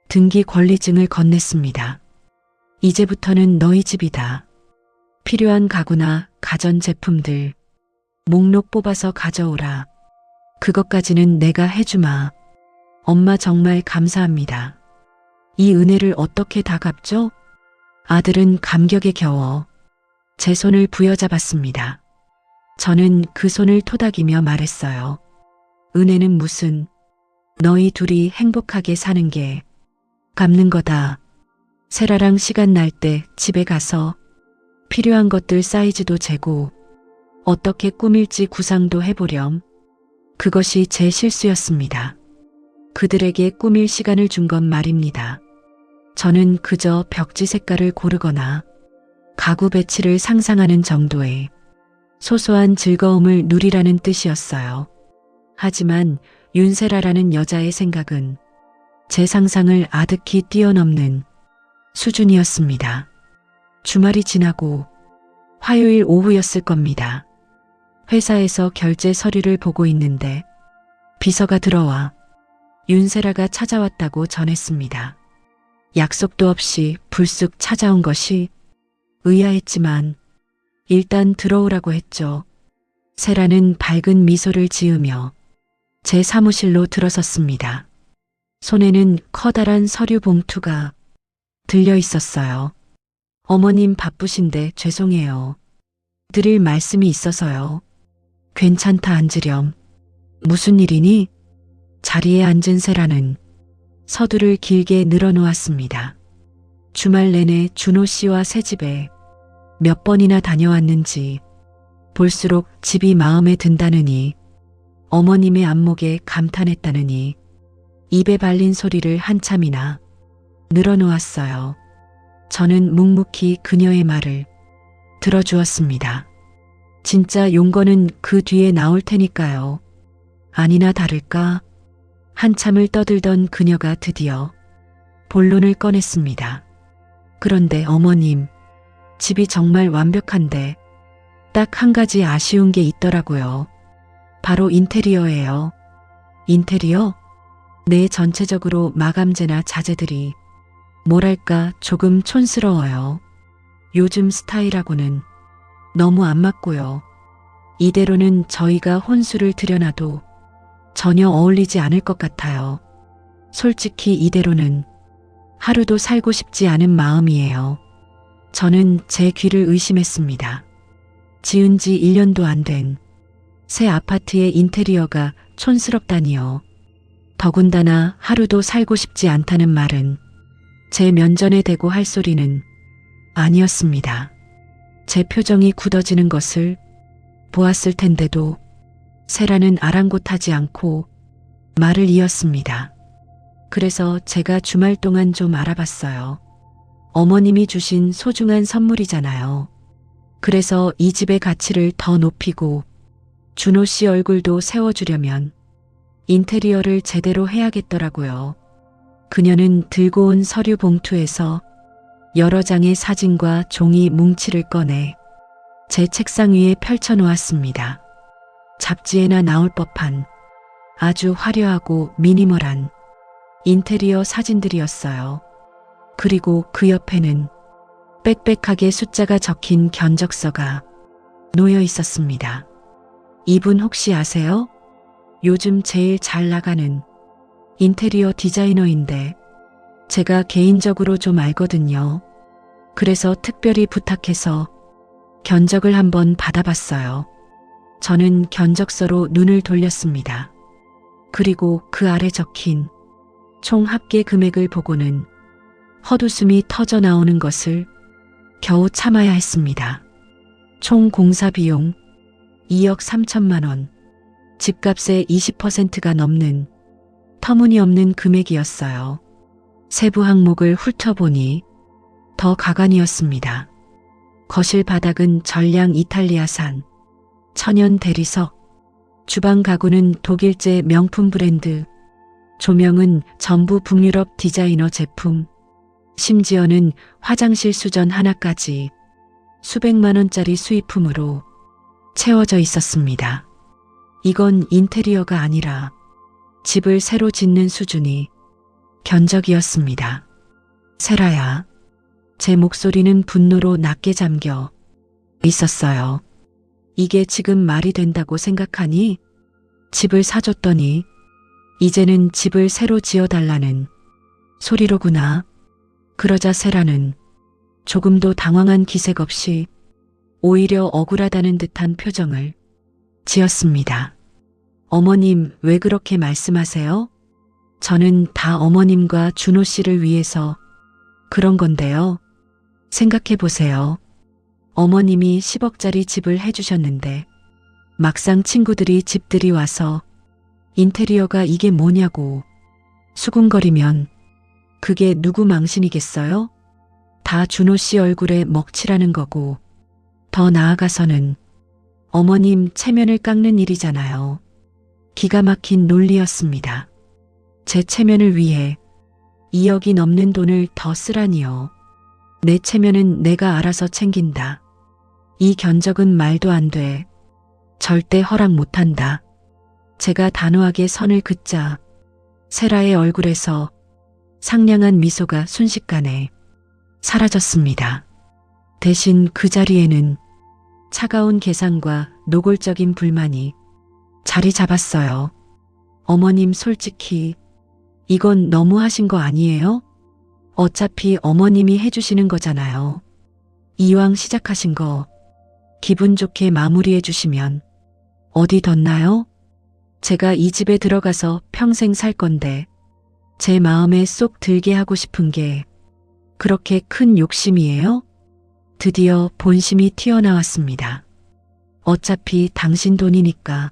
등기 권리증을 건넸습니다. 이제부터는 너희 집이다. 필요한 가구나 가전제품들 목록 뽑아서 가져오라. 그것까지는 내가 해주마. 엄마 정말 감사합니다. 이 은혜를 어떻게 다 갚죠? 아들은 감격에 겨워 제 손을 부여잡았습니다. 저는 그 손을 토닥이며 말했어요. 은혜는 무슨, 너희 둘이 행복하게 사는 게 갚는 거다. 세라랑 시간 날 때 집에 가서 필요한 것들 사이즈도 재고 어떻게 꾸밀지 구상도 해보렴. 그것이 제 실수였습니다. 그들에게 꾸밀 시간을 준 건 말입니다. 저는 그저 벽지 색깔을 고르거나 가구 배치를 상상하는 정도의 소소한 즐거움을 누리라는 뜻이었어요. 하지만 윤세라라는 여자의 생각은 제 상상을 아득히 뛰어넘는 수준이었습니다. 주말이 지나고 화요일 오후였을 겁니다. 회사에서 결제 서류를 보고 있는데 비서가 들어와 윤세라가 찾아왔다고 전했습니다. 약속도 없이 불쑥 찾아온 것이 의아했지만 일단 들어오라고 했죠. 세라는 밝은 미소를 지으며 제 사무실로 들어섰습니다. 손에는 커다란 서류 봉투가 들려 있었어요. 어머님 바쁘신데 죄송해요. 드릴 말씀이 있어서요. 괜찮다 앉으렴. 무슨 일이니? 자리에 앉은 세라는 서두를 길게 늘어놓았습니다. 주말 내내 준호 씨와 새집에 몇 번이나 다녀왔는지 볼수록 집이 마음에 든다느니 어머님의 안목에 감탄했다느니 입에 발린 소리를 한참이나 늘어놓았어요. 저는 묵묵히 그녀의 말을 들어주었습니다. 진짜 용건은 그 뒤에 나올 테니까요. 아니나 다를까 한참을 떠들던 그녀가 드디어 본론을 꺼냈습니다. 그런데 어머님, 집이 정말 완벽한데 딱 한 가지 아쉬운 게 있더라고요. 바로 인테리어예요. 인테리어? 네, 전체적으로 마감재나 자재들이 뭐랄까 조금 촌스러워요. 요즘 스타일하고는 너무 안 맞고요. 이대로는 저희가 혼수를 들여놔도 전혀 어울리지 않을 것 같아요. 솔직히 이대로는 하루도 살고 싶지 않은 마음이에요. 저는 제 귀를 의심했습니다. 지은 지 1년도 안 된 새 아파트의 인테리어가 촌스럽다니요. 더군다나 하루도 살고 싶지 않다는 말은 제 면전에 대고 할 소리는 아니었습니다. 제 표정이 굳어지는 것을 보았을 텐데도 세라는 아랑곳하지 않고 말을 이었습니다. 그래서 제가 주말 동안 좀 알아봤어요. 어머님이 주신 소중한 선물이잖아요. 그래서 이 집의 가치를 더 높이고 준호 씨 얼굴도 세워주려면 인테리어를 제대로 해야겠더라고요. 그녀는 들고 온 서류 봉투에서 여러 장의 사진과 종이 뭉치를 꺼내 제 책상 위에 펼쳐놓았습니다. 잡지에나 나올 법한 아주 화려하고 미니멀한 인테리어 사진들이었어요. 그리고 그 옆에는 빽빽하게 숫자가 적힌 견적서가 놓여 있었습니다. 이분 혹시 아세요? 요즘 제일 잘 나가는 인테리어 디자이너인데 제가 개인적으로 좀 알거든요. 그래서 특별히 부탁해서 견적을 한번 받아봤어요. 저는 견적서로 눈을 돌렸습니다. 그리고 그 아래 적힌 총 합계 금액을 보고는 헛웃음이 터져 나오는 것을 겨우 참아야 했습니다. 총 공사 비용 2억 3천만 원, 집값의 20%가 넘는 터무니없는 금액이었어요. 세부 항목을 훑어보니 더 가관이었습니다. 거실 바닥은 전량 이탈리아산 천연 대리석, 주방 가구는 독일제 명품 브랜드, 조명은 전부 북유럽 디자이너 제품, 심지어는 화장실 수전 하나까지 수백만 원짜리 수입품으로 채워져 있었습니다. 이건 인테리어가 아니라 집을 새로 짓는 수준이 견적이었습니다. 세라야, 제 목소리는 분노로 낮게 잠겨 있었어요. 이게 지금 말이 된다고 생각하니? 집을 사줬더니 이제는 집을 새로 지어달라는 소리로구나. 그러자 세라는 조금도 당황한 기색 없이 오히려 억울하다는 듯한 표정을 지었습니다. 어머님, 왜 그렇게 말씀하세요? 저는 다 어머님과 준호 씨를 위해서 그런 건데요. 생각해 보세요. 어머님이 10억짜리 집을 해주셨는데 막상 친구들이 집들이 와서 인테리어가 이게 뭐냐고 수군거리면 그게 누구 망신이겠어요? 다 준호 씨 얼굴에 먹칠하는 거고 더 나아가서는 어머님 체면을 깎는 일이잖아요. 기가 막힌 논리였습니다. 제 체면을 위해 2억이 넘는 돈을 더 쓰라니요. 내 체면은 내가 알아서 챙긴다. 이 견적은 말도 안 돼. 절대 허락 못한다. 제가 단호하게 선을 긋자 세라의 얼굴에서 상냥한 미소가 순식간에 사라졌습니다. 대신 그 자리에는 차가운 계산과 노골적인 불만이 자리 잡았어요. 어머님, 솔직히 이건 너무 하신 거 아니에요? 어차피 어머님이 해주시는 거잖아요. 이왕 시작하신 거 기분 좋게 마무리해 주시면 어디 덧나요? 제가 이 집에 들어가서 평생 살 건데 제 마음에 쏙 들게 하고 싶은 게 그렇게 큰 욕심이에요? 드디어 본심이 튀어나왔습니다. 어차피 당신 돈이니까.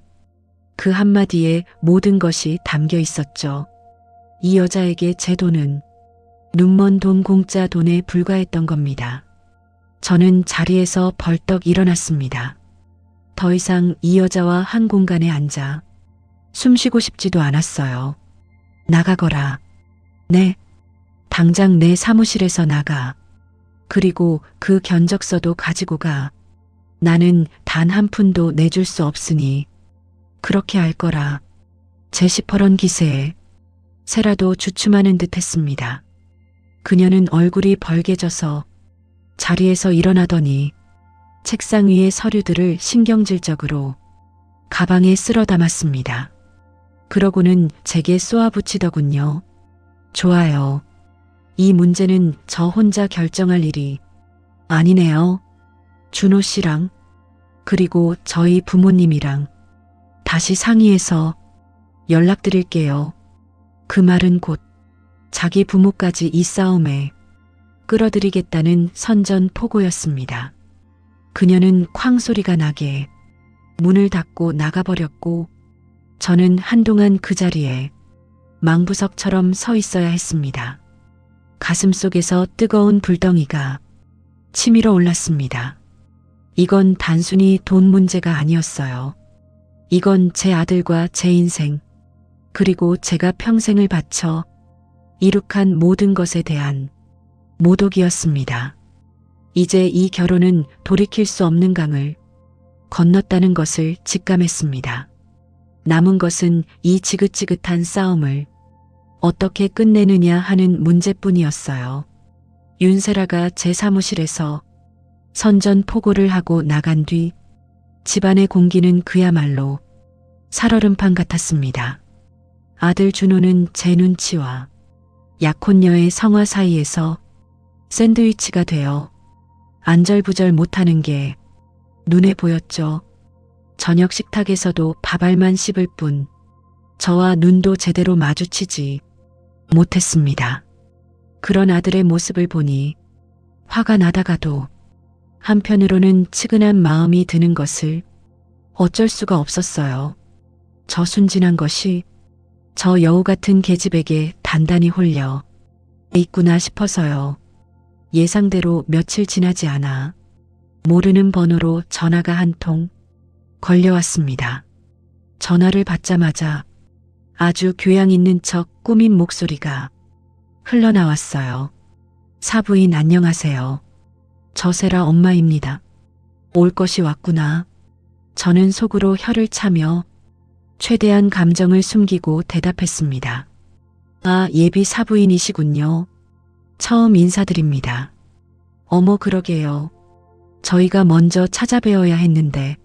그 한마디에 모든 것이 담겨 있었죠. 이 여자에게 제 돈은 눈먼 돈 공짜 돈에 불과했던 겁니다. 저는 자리에서 벌떡 일어났습니다. 더 이상 이 여자와 한 공간에 앉아 숨 쉬고 싶지도 않았어요. 나가거라. 네. 당장 내 사무실에서 나가. 그리고 그 견적서도 가지고 가. 나는 단 한 푼도 내줄 수 없으니 그렇게 할 거라. 제 시퍼런 기세에 새라도 주춤하는 듯 했습니다. 그녀는 얼굴이 벌개져서 자리에서 일어나더니 책상 위의 서류들을 신경질적으로 가방에 쓸어 담았습니다. 그러고는 제게 쏘아붙이더군요. 좋아요. 이 문제는 저 혼자 결정할 일이 아니네요. 준호 씨랑 그리고 저희 부모님이랑 다시 상의해서 연락드릴게요. 그 말은 곧 자기 부모까지 이 싸움에 끌어들이겠다는 선전포고였습니다. 그녀는 쾅 소리가 나게 문을 닫고 나가버렸고 저는 한동안 그 자리에 망부석처럼 서 있어야 했습니다. 가슴속에서 뜨거운 불덩이가 치밀어 올랐습니다. 이건 단순히 돈 문제가 아니었어요. 이건 제 아들과 제 인생, 그리고 제가 평생을 바쳐 이룩한 모든 것에 대한 모독이었습니다. 이제 이 결혼은 돌이킬 수 없는 강을 건넜다는 것을 직감했습니다. 남은 것은 이 지긋지긋한 싸움을 어떻게 끝내느냐 하는 문제뿐이었어요. 윤세라가 제 사무실에서 선전포고를 하고 나간 뒤 집안의 공기는 그야말로 살얼음판 같았습니다. 아들 준호는 제 눈치와 약혼녀의 성화 사이에서 샌드위치가 되어 안절부절 못하는 게 눈에 보였죠. 저녁 식탁에서도 밥알만 씹을 뿐 저와 눈도 제대로 마주치지 못했습니다. 그런 아들의 모습을 보니 화가 나다가도 한편으로는 측은한 마음이 드는 것을 어쩔 수가 없었어요. 저 순진한 것이 저 여우 같은 계집에게 단단히 홀려 있구나 싶어서요. 예상대로 며칠 지나지 않아 모르는 번호로 전화가 한 통 걸려왔습니다. 전화를 받자마자 아주 교양 있는 척 꾸민 목소리가 흘러나왔어요. 사부인 안녕하세요. 저세라 엄마입니다. 올 것이 왔구나. 저는 속으로 혀를 차며 최대한 감정을 숨기고 대답했습니다. 아, 예비 사부인이시군요. 처음 인사드립니다. 어머 그러게요. 저희가 먼저 찾아뵈어야 했는데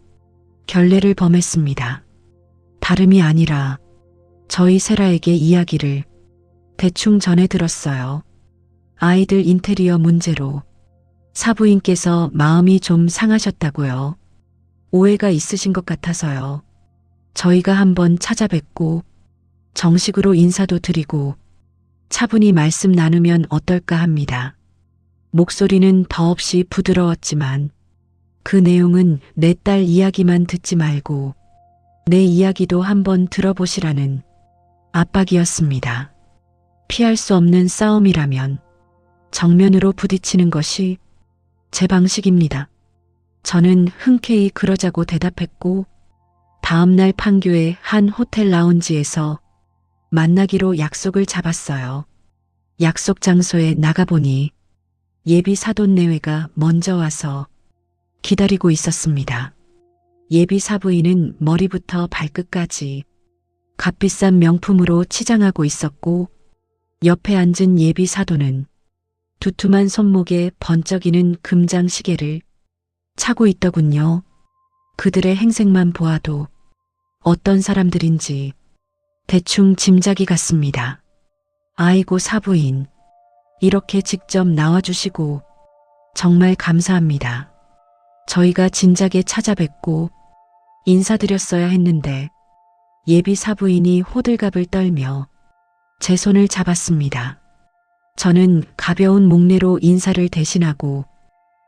결례를 범했습니다. 다름이 아니라 저희 세라에게 이야기를 대충 전해 들었어요. 아이들 인테리어 문제로 사부인께서 마음이 좀 상하셨다고요. 오해가 있으신 것 같아서요. 저희가 한번 찾아뵙고 정식으로 인사도 드리고 차분히 말씀 나누면 어떨까 합니다. 목소리는 더없이 부드러웠지만 그 내용은 내 딸 이야기만 듣지 말고 내 이야기도 한번 들어보시라는 압박이었습니다. 피할 수 없는 싸움이라면 정면으로 부딪히는 것이 제 방식입니다. 저는 흔쾌히 그러자고 대답했고 다음날 판교의 한 호텔 라운지에서 만나기로 약속을 잡았어요. 약속 장소에 나가보니 예비 사돈 내외가 먼저 와서 기다리고 있었습니다. 예비 사부인은 머리부터 발끝까지 값비싼 명품으로 치장하고 있었고 옆에 앉은 예비 사돈은 두툼한 손목에 번쩍이는 금장 시계를 차고 있더군요. 그들의 행색만 보아도 어떤 사람들인지 대충 짐작이 갔습니다. 아이고 사부인. 이렇게 직접 나와주시고 정말 감사합니다. 저희가 진작에 찾아뵙고 인사드렸어야 했는데 예비 사부인이 호들갑을 떨며 제 손을 잡았습니다. 저는 가벼운 목례로 인사를 대신하고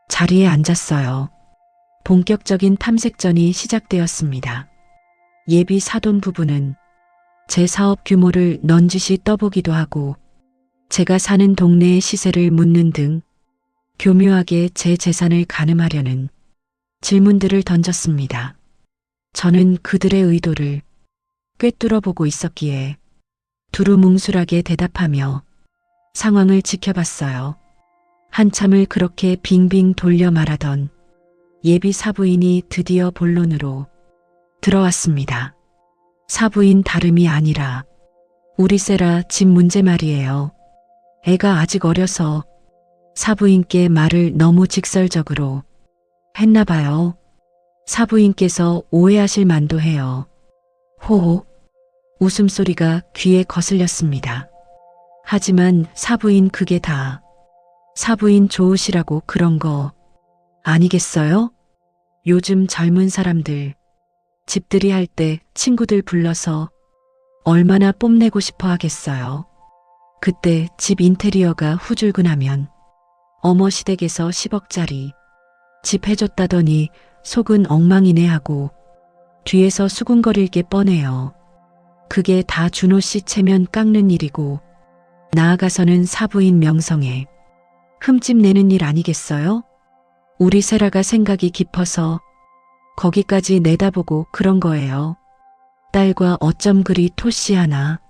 자리에 앉았어요. 본격적인 탐색전이 시작되었습니다. 예비 사돈 부부는 제 사업 규모를 넌지시 떠보기도 하고 제가 사는 동네의 시세를 묻는 등 교묘하게 제 재산을 가늠하려는 질문들을 던졌습니다. 저는 그들의 의도를 꿰뚫어 보고 있었기에 두루뭉술하게 대답하며 상황을 지켜봤어요. 한참을 그렇게 빙빙 돌려 말하던 예비 사부인이 드디어 본론으로 들어왔습니다. 사부인 다름이 아니라 우리 세라 집 문제 말이에요. 애가 아직 어려서 사부인께 말을 너무 직설적으로 했나 봐요. 사부인께서 오해하실 만도 해요. 호호. 웃음소리가 귀에 거슬렸습니다. 하지만 사부인 그게 다 사부인 좋으시라고 그런 거 아니겠어요? 요즘 젊은 사람들 집들이 할 때 친구들 불러서 얼마나 뽐내고 싶어 하겠어요. 그때 집 인테리어가 후줄근하면 어머 시댁에서 10억짜리 집 해줬다더니 속은 엉망이네 하고 뒤에서 수군거릴 게 뻔해요. 그게 다 준호 씨 체면 깎는 일이고 나아가서는 사부인 명성에 흠집 내는 일 아니겠어요? 우리 세라가 생각이 깊어서 거기까지 내다보고 그런 거예요. 딸과 어쩜 그리 토시하나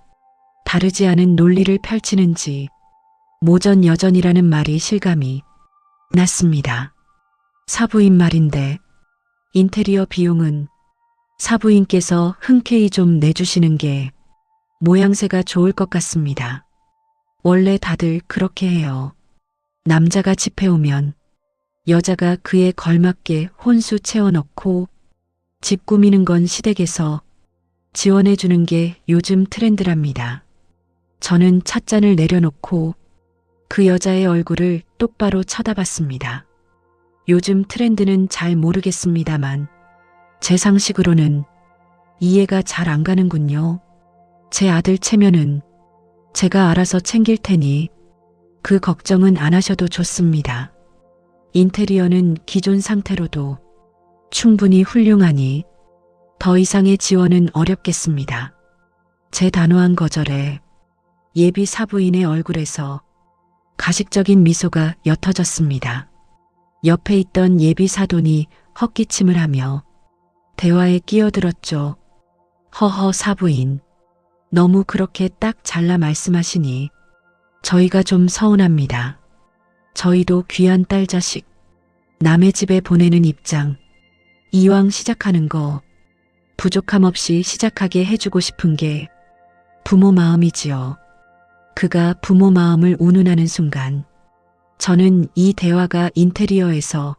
다르지 않은 논리를 펼치는지 모전여전이라는 말이 실감이 났습니다. 사부인 말인데 인테리어 비용은 사부인께서 흔쾌히 좀 내주시는 게 모양새가 좋을 것 같습니다. 원래 다들 그렇게 해요. 남자가 집 해오면 여자가 그에 걸맞게 혼수 채워넣고 집 꾸미는 건 시댁에서 지원해 주는 게 요즘 트렌드랍니다. 저는 찻잔을 내려놓고 그 여자의 얼굴을 똑바로 쳐다봤습니다. 요즘 트렌드는 잘 모르겠습니다만 제 상식으로는 이해가 잘 안 가는군요. 제 아들 체면은 제가 알아서 챙길 테니 그 걱정은 안 하셔도 좋습니다. 인테리어는 기존 상태로도 충분히 훌륭하니 더 이상의 지원은 어렵겠습니다. 제 단호한 거절에 예비 사부인의 얼굴에서 가식적인 미소가 옅어졌습니다. 옆에 있던 예비 사돈이 헛기침을 하며 대화에 끼어들었죠. 허허 사부인. 너무 그렇게 딱 잘라 말씀하시니 저희가 좀 서운합니다. 저희도 귀한 딸 자식 남의 집에 보내는 입장. 이왕 시작하는 거 부족함 없이 시작하게 해주고 싶은 게 부모 마음이지요. 그가 부모 마음을 운운하는 순간 저는 이 대화가 인테리어에서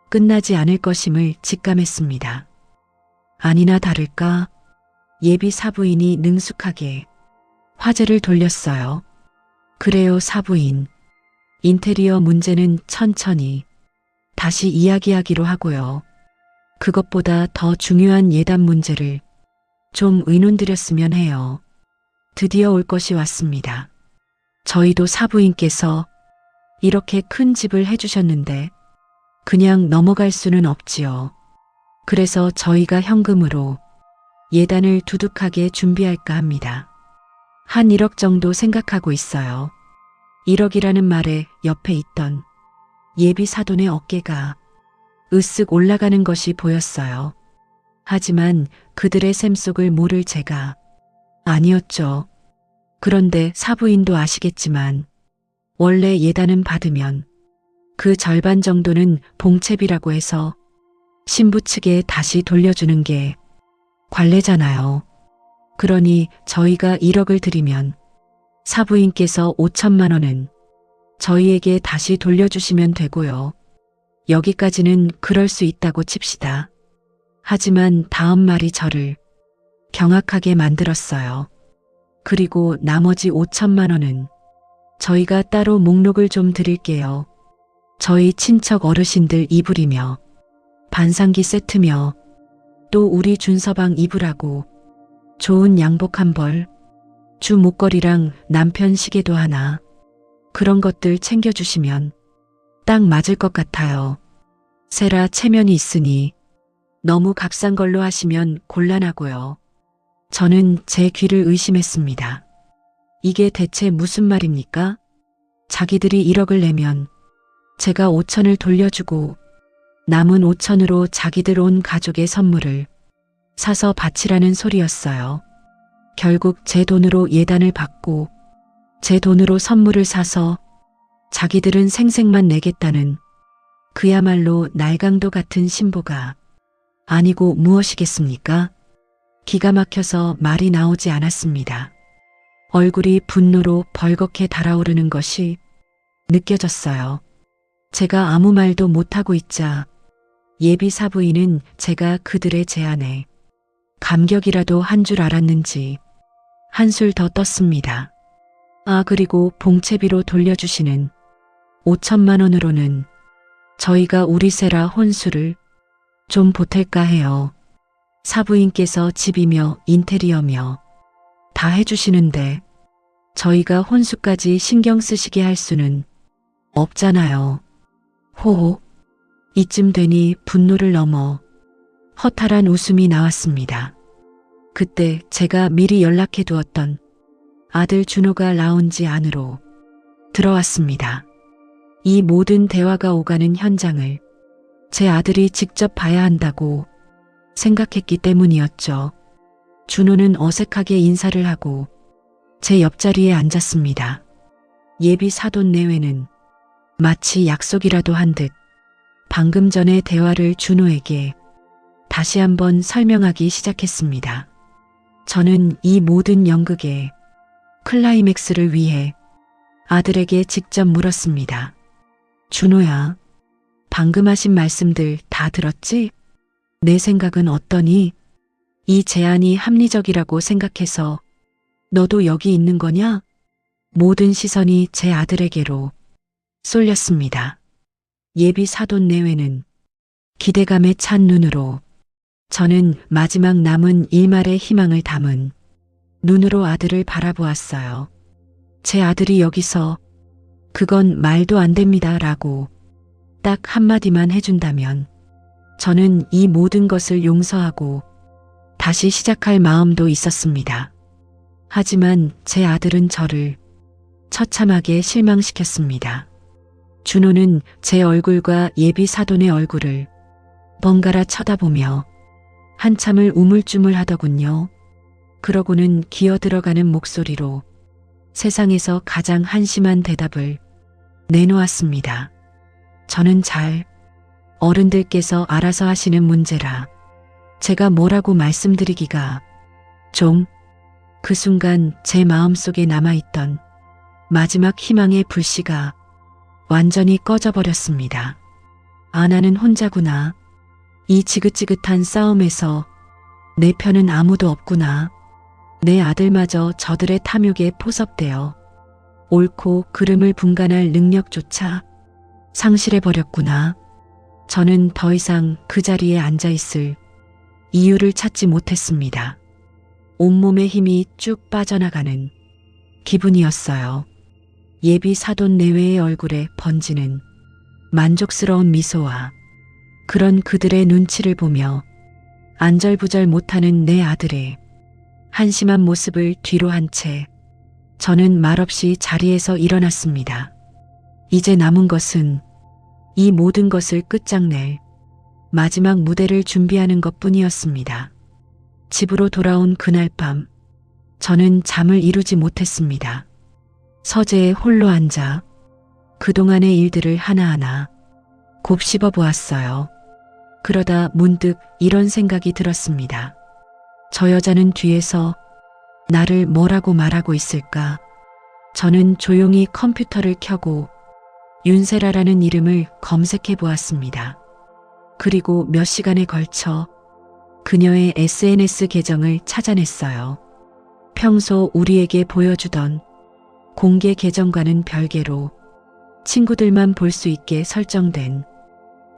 끝나지 않을 것임을 직감했습니다. 아니나 다를까 예비 사부인이 능숙하게 화제를 돌렸어요. 그래요 사부인. 인테리어 문제는 천천히 다시 이야기하기로 하고요. 그것보다 더 중요한 예단 문제를 좀 의논드렸으면 해요. 드디어 올 것이 왔습니다. 저희도 사부인께서 이렇게 큰 집을 해주셨는데 그냥 넘어갈 수는 없지요. 그래서 저희가 현금으로 예단을 두둑하게 준비할까 합니다. 한 1억 정도 생각하고 있어요. 1억이라는 말에 옆에 있던 예비 사돈의 어깨가 으쓱 올라가는 것이 보였어요. 하지만 그들의 셈속을 모를 제가 아니었죠. 그런데 사부인도 아시겠지만 원래 예단은 받으면 그 절반 정도는 봉채비라고 해서 신부 측에 다시 돌려주는 게 관례잖아요. 그러니 저희가 1억을 드리면 사부인께서 5천만 원은 저희에게 다시 돌려주시면 되고요. 여기까지는 그럴 수 있다고 칩시다. 하지만 다음 말이 저를 경악하게 만들었어요. 그리고 나머지 5천만 원은 저희가 따로 목록을 좀 드릴게요. 저희 친척 어르신들 이불이며 반상기 세트며 또 우리 준서방 이불하고 좋은 양복 한 벌, 주 목걸이랑 남편 시계도 하나 그런 것들 챙겨주시면 딱 맞을 것 같아요. 세라 체면이 있으니 너무 값싼 걸로 하시면 곤란하고요. 저는 제 귀를 의심했습니다. 이게 대체 무슨 말입니까? 자기들이 1억을 내면 제가 5천을 돌려주고 남은 5천으로 자기들 온 가족의 선물을 사서 바치라는 소리였어요. 결국 제 돈으로 예단을 받고 제 돈으로 선물을 사서 자기들은 생색만 내겠다는 그야말로 날강도 같은 신보가 아니고 무엇이겠습니까? 기가 막혀서 말이 나오지 않았습니다. 얼굴이 분노로 벌겋게 달아오르는 것이 느껴졌어요. 제가 아무 말도 못하고 있자 예비 사부인은 제가 그들의 제안에 감격이라도 한 줄 알았는지 한술 더 떴습니다. 아, 그리고 봉채비로 돌려주시는 5천만 원으로는 저희가 우리 세라 혼수를 좀 보탤까 해요. 사부인께서 집이며 인테리어며 다 해주시는데 저희가 혼수까지 신경 쓰시게 할 수는 없잖아요. 호호. 이쯤 되니 분노를 넘어 허탈한 웃음이 나왔습니다. 그때 제가 미리 연락해 두었던 아들 준호가 라운지 안으로 들어왔습니다. 이 모든 대화가 오가는 현장을 제 아들이 직접 봐야 한다고 생각했기 때문이었죠. 준호는 어색하게 인사를 하고 제 옆자리에 앉았습니다. 예비 사돈 내외는 마치 약속이라도 한 듯 방금 전의 대화를 준호에게 다시 한번 설명하기 시작했습니다. 저는 이 모든 연극의 클라이맥스를 위해 아들에게 직접 물었습니다. 준호야, 방금 하신 말씀들 다 들었지? 내 생각은 어떠니? 이 제안이 합리적이라고 생각해서 너도 여기 있는 거냐? 모든 시선이 제 아들에게로 쏠렸습니다. 예비 사돈 내외는 기대감에 찬 눈으로 저는 마지막 남은 일말의 희망을 담은 눈으로 아들을 바라보았어요. 제 아들이 여기서 그건 말도 안 됩니다 라고 딱 한마디만 해준다면 저는 이 모든 것을 용서하고 다시 시작할 마음도 있었습니다. 하지만 제 아들은 저를 처참하게 실망시켰습니다. 준호는 제 얼굴과 예비 사돈의 얼굴을 번갈아 쳐다보며 한참을 우물쭈물 하더군요. 그러고는 기어 들어가는 목소리로 세상에서 가장 한심한 대답을 내놓았습니다. 저는 어른들께서 알아서 하시는 문제라 제가 뭐라고 말씀드리기가 좀. 그 순간 제 마음속에 남아있던 마지막 희망의 불씨가 완전히 꺼져버렸습니다. 아, 나는 혼자구나. 이 지긋지긋한 싸움에서 내 편은 아무도 없구나. 내 아들마저 저들의 탐욕에 포섭되어 옳고 그름을 분간할 능력조차 상실해버렸구나. 저는 더 이상 그 자리에 앉아있을 이유를 찾지 못했습니다. 온몸의 힘이 쭉 빠져나가는 기분이었어요. 예비 사돈 내외의 얼굴에 번지는 만족스러운 미소와 그런 그들의 눈치를 보며 안절부절 못하는 내 아들의 한심한 모습을 뒤로 한 채 저는 말없이 자리에서 일어났습니다. 이제 남은 것은 이 모든 것을 끝장낼 마지막 무대를 준비하는 것뿐이었습니다. 집으로 돌아온 그날 밤 저는 잠을 이루지 못했습니다. 서재에 홀로 앉아 그동안의 일들을 하나하나 곱씹어 보았어요. 그러다 문득 이런 생각이 들었습니다. 저 여자는 뒤에서 나를 뭐라고 말하고 있을까? 저는 조용히 컴퓨터를 켜고 윤세라라는 이름을 검색해 보았습니다. 그리고 몇 시간에 걸쳐 그녀의 SNS 계정을 찾아냈어요. 평소 우리에게 보여주던 공개 계정과는 별개로 친구들만 볼 수 있게 설정된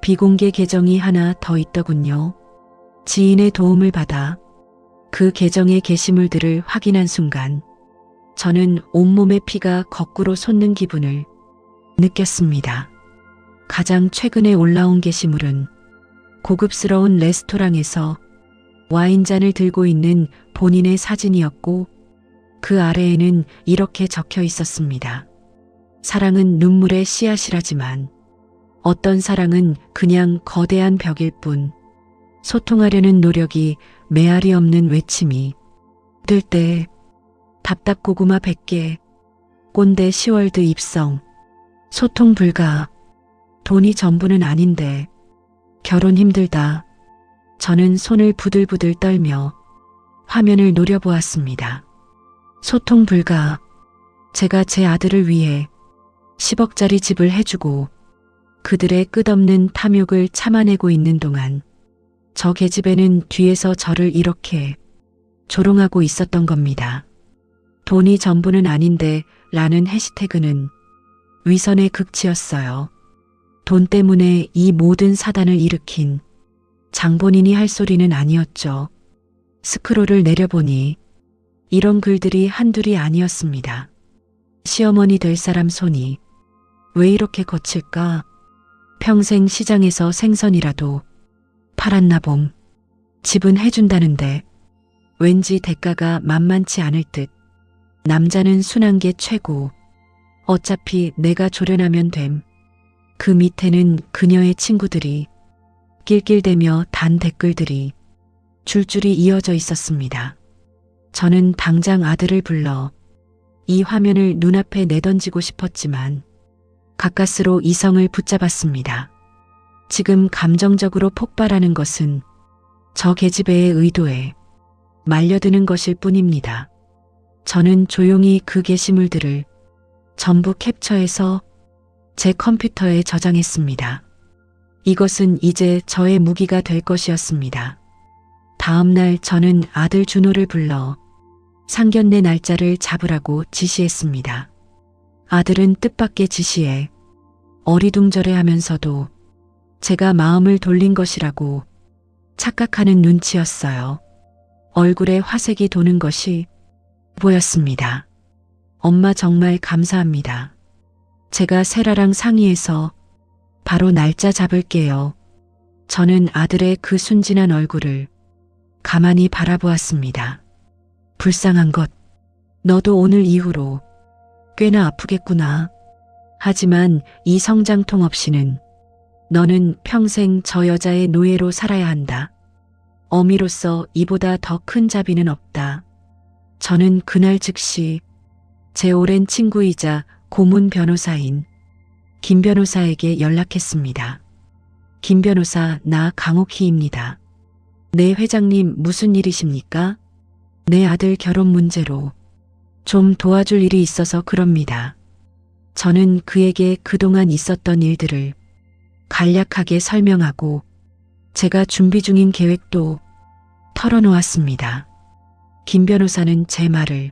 비공개 계정이 하나 더 있더군요. 지인의 도움을 받아 그 계정의 게시물들을 확인한 순간 저는 온몸의 피가 거꾸로 솟는 기분을 느꼈습니다. 가장 최근에 올라온 게시물은 고급스러운 레스토랑에서 와인잔을 들고 있는 본인의 사진이었고 그 아래에는 이렇게 적혀 있었습니다. 사랑은 눈물의 씨앗이라지만 어떤 사랑은 그냥 거대한 벽일 뿐 소통하려는 노력이 메아리 없는 외침이 될 때 답답고구마 100개, 꼰대 10월드 입성, 소통 불가, 돈이 전부는 아닌데 결혼 힘들다. 저는 손을 부들부들 떨며 화면을 노려보았습니다. 소통 불가. 제가 제 아들을 위해 10억짜리 집을 해주고 그들의 끝없는 탐욕을 참아내고 있는 동안 저 계집애는 뒤에서 저를 이렇게 조롱하고 있었던 겁니다. 돈이 전부는 아닌데 라는 해시태그는 위선의 극치였어요. 돈 때문에 이 모든 사단을 일으킨 장본인이 할 소리는 아니었죠. 스크롤을 내려보니 이런 글들이 한둘이 아니었습니다. 시어머니 될 사람 손이 왜 이렇게 거칠까? 평생 시장에서 생선이라도 팔았나 봄. 집은 해준다는데 왠지 대가가 만만치 않을 듯. 남자는 순한 게 최고. 어차피 내가 조련하면 됨. 그 밑에는 그녀의 친구들이 낄낄대며 단 댓글들이 줄줄이 이어져 있었습니다. 저는 당장 아들을 불러 이 화면을 눈앞에 내던지고 싶었지만 가까스로 이성을 붙잡았습니다. 지금 감정적으로 폭발하는 것은 저 계집애의 의도에 말려드는 것일 뿐입니다. 저는 조용히 그 게시물들을 전부 캡처해서 제 컴퓨터에 저장했습니다. 이것은 이제 저의 무기가 될 것이었습니다. 다음 날 저는 아들 준호를 불러 상견례 날짜를 잡으라고 지시했습니다. 아들은 뜻밖의 지시에 어리둥절해 하면서도 제가 마음을 돌린 것이라고 착각하는 눈치였어요. 얼굴에 화색이 도는 것이 보였습니다. 엄마 정말 감사합니다. 제가 세라랑 상의해서 바로 날짜 잡을게요. 저는 아들의 그 순진한 얼굴을 가만히 바라보았습니다. 불쌍한 것, 너도 오늘 이후로 꽤나 아프겠구나. 하지만 이 성장통 없이는 너는 평생 저 여자의 노예로 살아야 한다. 어미로서 이보다 더 큰 자비는 없다. 저는 그날 즉시 제 오랜 친구이자 고문 변호사인 김 변호사에게 연락했습니다. 김 변호사, 나 강옥희입니다. 네, 회장님, 무슨 일이십니까? 내 아들 결혼 문제로 좀 도와줄 일이 있어서 그럽니다. 저는 그에게 그동안 있었던 일들을 간략하게 설명하고 제가 준비 중인 계획도 털어놓았습니다. 김 변호사는 제 말을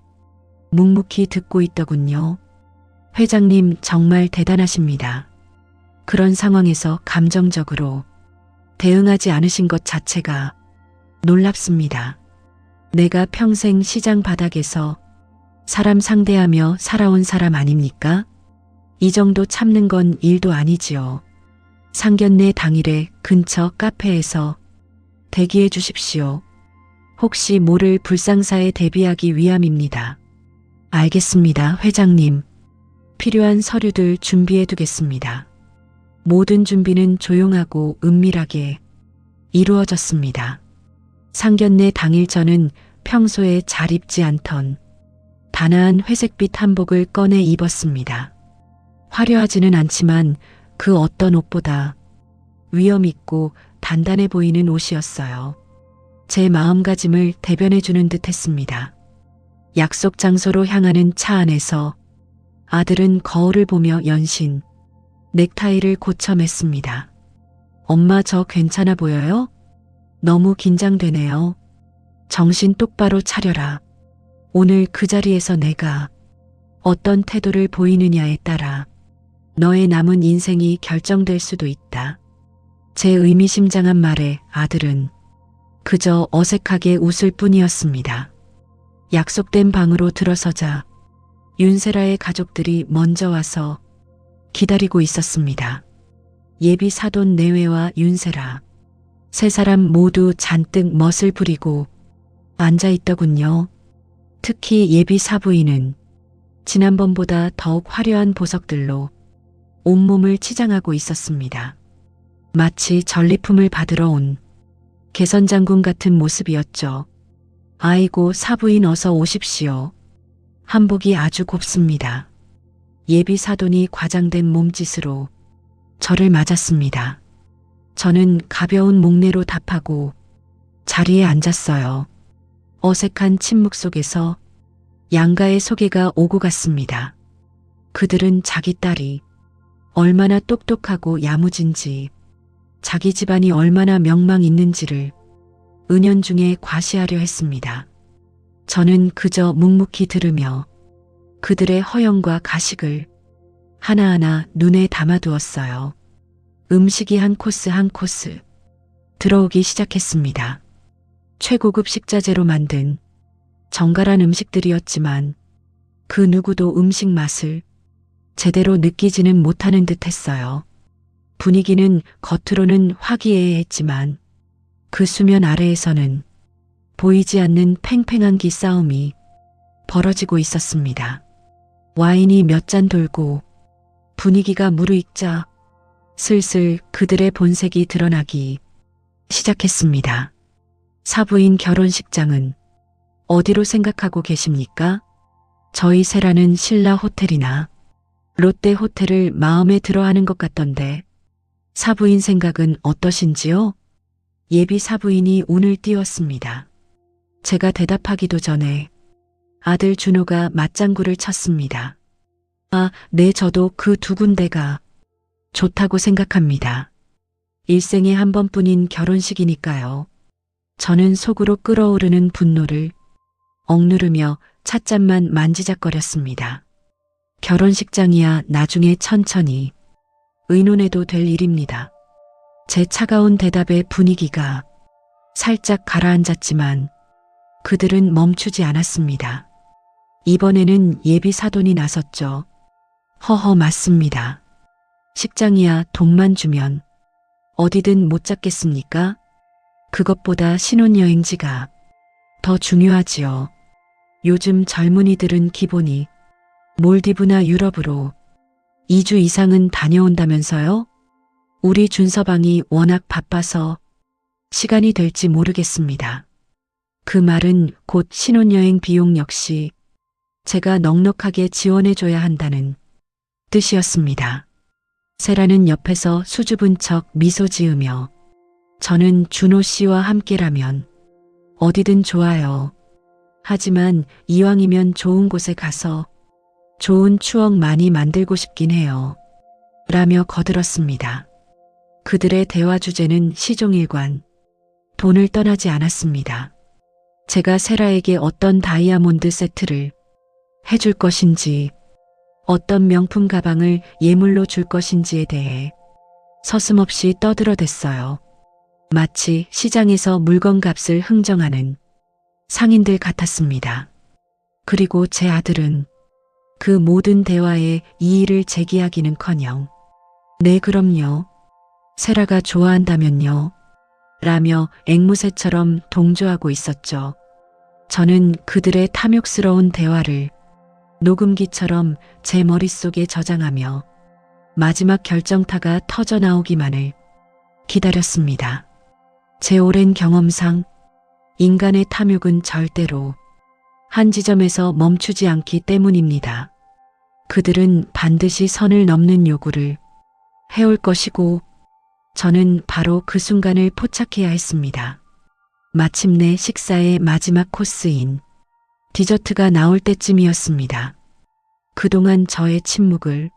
묵묵히 듣고 있더군요. 회장님 정말 대단하십니다. 그런 상황에서 감정적으로 대응하지 않으신 것 자체가 놀랍습니다. 내가 평생 시장 바닥에서 사람 상대하며 살아온 사람 아닙니까? 이 정도 참는 건 일도 아니지요. 상견례 당일에 근처 카페에서 대기해 주십시오. 혹시 모를 불상사에 대비하기 위함입니다. 알겠습니다, 회장님. 필요한 서류들 준비해 두겠습니다. 모든 준비는 조용하고 은밀하게 이루어졌습니다. 상견례 당일 저는 평소에 잘 입지 않던 단아한 회색빛 한복을 꺼내 입었습니다. 화려하지는 않지만 그 어떤 옷보다 위엄 있고 단단해 보이는 옷이었어요. 제 마음가짐을 대변해 주는 듯 했습니다. 약속 장소로 향하는 차 안에서 아들은 거울을 보며 연신 넥타이를 고쳐 맸습니다. 엄마, 저 괜찮아 보여요? 너무 긴장되네요. 정신 똑바로 차려라. 오늘 그 자리에서 내가 어떤 태도를 보이느냐에 따라 너의 남은 인생이 결정될 수도 있다. 제 의미심장한 말에 아들은 그저 어색하게 웃을 뿐이었습니다. 약속된 방으로 들어서자 윤세라의 가족들이 먼저 와서 기다리고 있었습니다. 예비 사돈 내외와 윤세라, 세 사람 모두 잔뜩 멋을 부리고 앉아 있더군요. 특히 예비 사부인은 지난번보다 더욱 화려한 보석들로 온몸을 치장하고 있었습니다. 마치 전리품을 받으러 온 개선장군 같은 모습이었죠. 아이고 사부인 어서 오십시오. 한복이 아주 곱습니다. 예비 사돈이 과장된 몸짓으로 저를 맞았습니다. 저는 가벼운 목례로 답하고 자리에 앉았어요. 어색한 침묵 속에서 양가의 소개가 오고 갔습니다. 그들은 자기 딸이 얼마나 똑똑하고 야무진지, 자기 집안이 얼마나 명망 있는지를 은연중에 과시하려 했습니다. 저는 그저 묵묵히 들으며 그들의 허영과 가식을 하나하나 눈에 담아두었어요. 음식이 한 코스 한 코스 들어오기 시작했습니다. 최고급 식자재로 만든 정갈한 음식들이었지만 그 누구도 음식 맛을 제대로 느끼지는 못하는 듯 했어요. 분위기는 겉으로는 화기애애했지만 그 수면 아래에서는 보이지 않는 팽팽한 기싸움이 벌어지고 있었습니다. 와인이 몇 잔 돌고 분위기가 무르익자 슬슬 그들의 본색이 드러나기 시작했습니다. 사부인 결혼식장은 어디로 생각하고 계십니까? 저희 세라는 신라 호텔이나 롯데 호텔을 마음에 들어 하는 것 같던데 사부인 생각은 어떠신지요? 예비 사부인이 운을 띄웠습니다. 제가 대답하기도 전에 아들 준호가 맞장구를 쳤습니다. 아, 네, 저도 그 두 군데가 좋다고 생각합니다. 일생에 한 번뿐인 결혼식이니까요. 저는 속으로 끓어오르는 분노를 억누르며 찻잔만 만지작거렸습니다. 결혼식장이야 나중에 천천히 의논해도 될 일입니다. 제 차가운 대답에 분위기가 살짝 가라앉았지만 그들은 멈추지 않았습니다. 이번에는 예비 사돈이 나섰죠. 허허, 맞습니다. 식장이야 돈만 주면 어디든 못 잡겠습니까? 그것보다 신혼여행지가 더 중요하지요. 요즘 젊은이들은 기본이 몰디브나 유럽으로 2주 이상은 다녀온다면서요? 우리 준서방이 워낙 바빠서 시간이 될지 모르겠습니다. 그 말은 곧 신혼여행 비용 역시 제가 넉넉하게 지원해줘야 한다는 뜻이었습니다. 세라는 옆에서 수줍은 척 미소 지으며 저는 준호 씨와 함께라면 어디든 좋아요. 하지만 이왕이면 좋은 곳에 가서 좋은 추억 많이 만들고 싶긴 해요. 라며 거들었습니다. 그들의 대화 주제는 시종일관 돈을 떠나지 않았습니다. 제가 세라에게 어떤 다이아몬드 세트를 해줄 것인지, 어떤 명품 가방을 예물로 줄 것인지에 대해 서슴없이 떠들어댔어요. 마치 시장에서 물건값을 흥정하는 상인들 같았습니다. 그리고 제 아들은 그 모든 대화에 이의를 제기하기는커녕 네, 그럼요. 세라가 좋아한다면요. 라며 앵무새처럼 동조하고 있었죠. 저는 그들의 탐욕스러운 대화를 녹음기처럼 제 머릿속에 저장하며 마지막 결정타가 터져 나오기만을 기다렸습니다. 제 오랜 경험상 인간의 탐욕은 절대로 한 지점에서 멈추지 않기 때문입니다. 그들은 반드시 선을 넘는 요구를 해올 것이고 저는 바로 그 순간을 포착해야 했습니다. 마침내 식사의 마지막 코스인 디저트가 나올 때쯤이었습니다. 그동안 저의 침묵을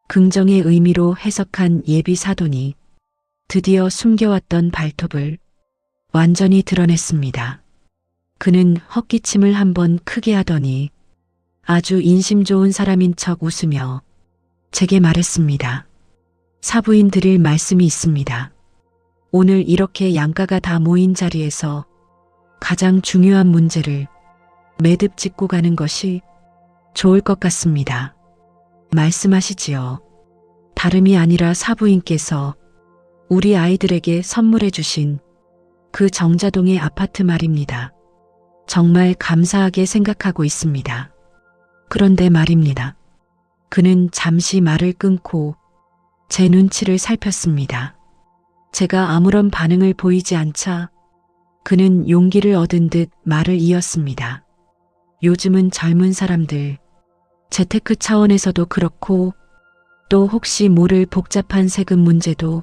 긍정의 의미로 해석한 예비 사돈이 드디어 숨겨왔던 발톱을 완전히 드러냈습니다. 그는 헛기침을 한번 크게 하더니 아주 인심 좋은 사람인 척 웃으며 제게 말했습니다. 사부인 드릴 말씀이 있습니다. 오늘 이렇게 양가가 다 모인 자리에서 가장 중요한 문제를 매듭 짓고 가는 것이 좋을 것 같습니다. 말씀하시지요. 다름이 아니라 사부인께서 우리 아이들에게 선물해 주신 그 정자동의 아파트 말입니다. 정말 감사하게 생각하고 있습니다. 그런데 말입니다. 그는 잠시 말을 끊고 제 눈치를 살폈습니다. 제가 아무런 반응을 보이지 않자 그는 용기를 얻은 듯 말을 이었습니다. 요즘은 젊은 사람들, 재테크 차원에서도 그렇고 또 혹시 모를 복잡한 세금 문제도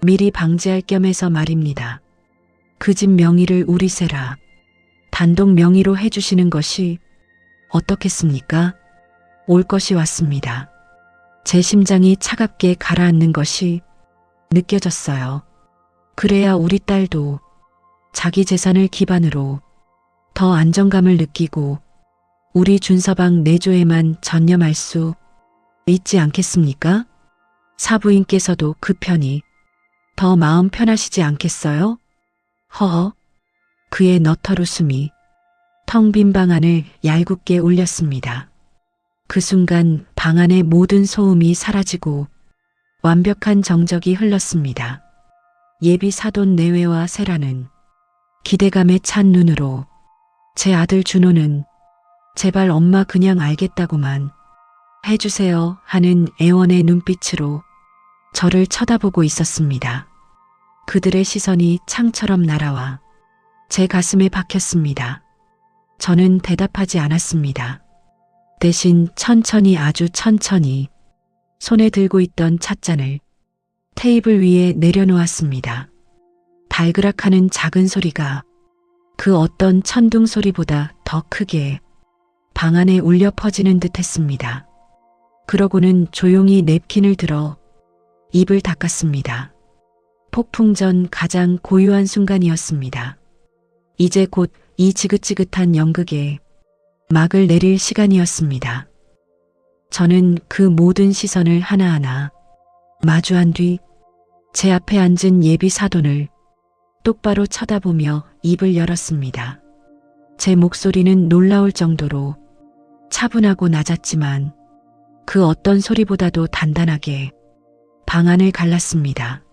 미리 방지할 겸해서 말입니다. 그 집 명의를 우리 세라 단독 명의로 해주시는 것이 어떻겠습니까? 올 것이 왔습니다. 제 심장이 차갑게 가라앉는 것이 느껴졌어요. 그래야 우리 딸도 자기 재산을 기반으로 더 안정감을 느끼고 우리 준서방 내조에만 전념할 수 있지 않겠습니까? 사부인께서도 그 편이 더 마음 편하시지 않겠어요? 허허. 그의 너털 웃음이 텅 빈 방 안을 얄궂게 울렸습니다. 그 순간 방 안의 모든 소음이 사라지고 완벽한 정적이 흘렀습니다. 예비 사돈 내외와 세라는 기대감에 찬 눈으로, 제 아들 준호는 제발 엄마 그냥 알겠다고만 해주세요 하는 애원의 눈빛으로 저를 쳐다보고 있었습니다. 그들의 시선이 창처럼 날아와 제 가슴에 박혔습니다. 저는 대답하지 않았습니다. 대신 천천히, 아주 천천히 손에 들고 있던 찻잔을 테이블 위에 내려놓았습니다. 발그락하는 작은 소리가 그 어떤 천둥 소리보다 더 크게 방 안에 울려 퍼지는 듯 했습니다. 그러고는 조용히 냅킨을 들어 입을 닦았습니다. 폭풍 전 가장 고요한 순간이었습니다. 이제 곧 이 지긋지긋한 연극에 막을 내릴 시간이었습니다. 저는 그 모든 시선을 하나하나 마주한 뒤 제 앞에 앉은 예비 사돈을 똑바로 쳐다보며 입을 열었습니다. 제 목소리는 놀라울 정도로 차분하고 낮았지만 그 어떤 소리보다도 단단하게 방 안을 갈랐습니다.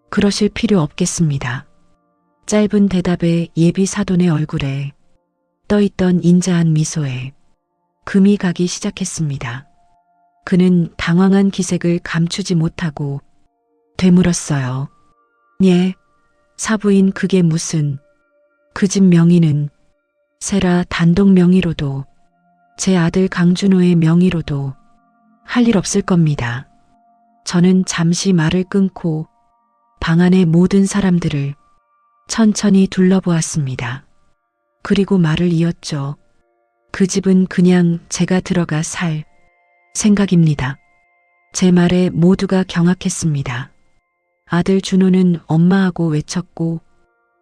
그러실 필요 없겠습니다. 짧은 대답에 예비 사돈의 얼굴에 떠있던 인자한 미소에 금이 가기 시작했습니다. 그는 당황한 기색을 감추지 못하고 되물었어요. 예, 사부인 그게 무슨, 그 집 명의는 세라 단독 명의로도 제 아들 강준호의 명의로도 할 일 없을 겁니다. 저는 잠시 말을 끊고 방 안의 모든 사람들을 천천히 둘러보았습니다. 그리고 말을 이었죠. 그 집은 그냥 제가 들어가 살 생각입니다. 제 말에 모두가 경악했습니다. 아들 준호는 엄마하고 외쳤고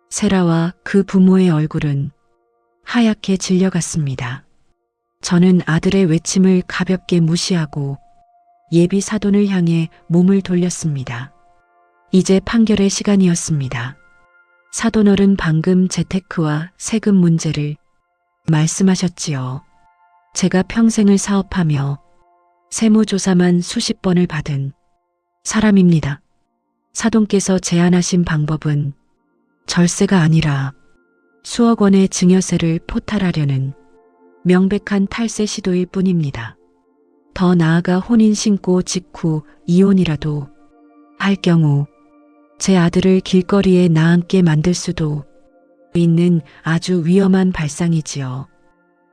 세라와 그 부모의 얼굴은 하얗게 질려갔습니다. 저는 아들의 외침을 가볍게 무시하고 예비 사돈을 향해 몸을 돌렸습니다. 이제 판결의 시간이었습니다. 사돈어른 방금 재테크와 세금 문제를 말씀하셨지요. 제가 평생을 사업하며 세무조사만 수십 번을 받은 사람입니다. 사돈께서 제안하신 방법은 절세가 아니라 수억 원의 증여세를 포탈하려는 명백한 탈세 시도일 뿐입니다. 더 나아가 혼인 신고 직후 이혼이라도 할 경우 제 아들을 길거리에 나앉게 만들 수도 있는 아주 위험한 발상이지요.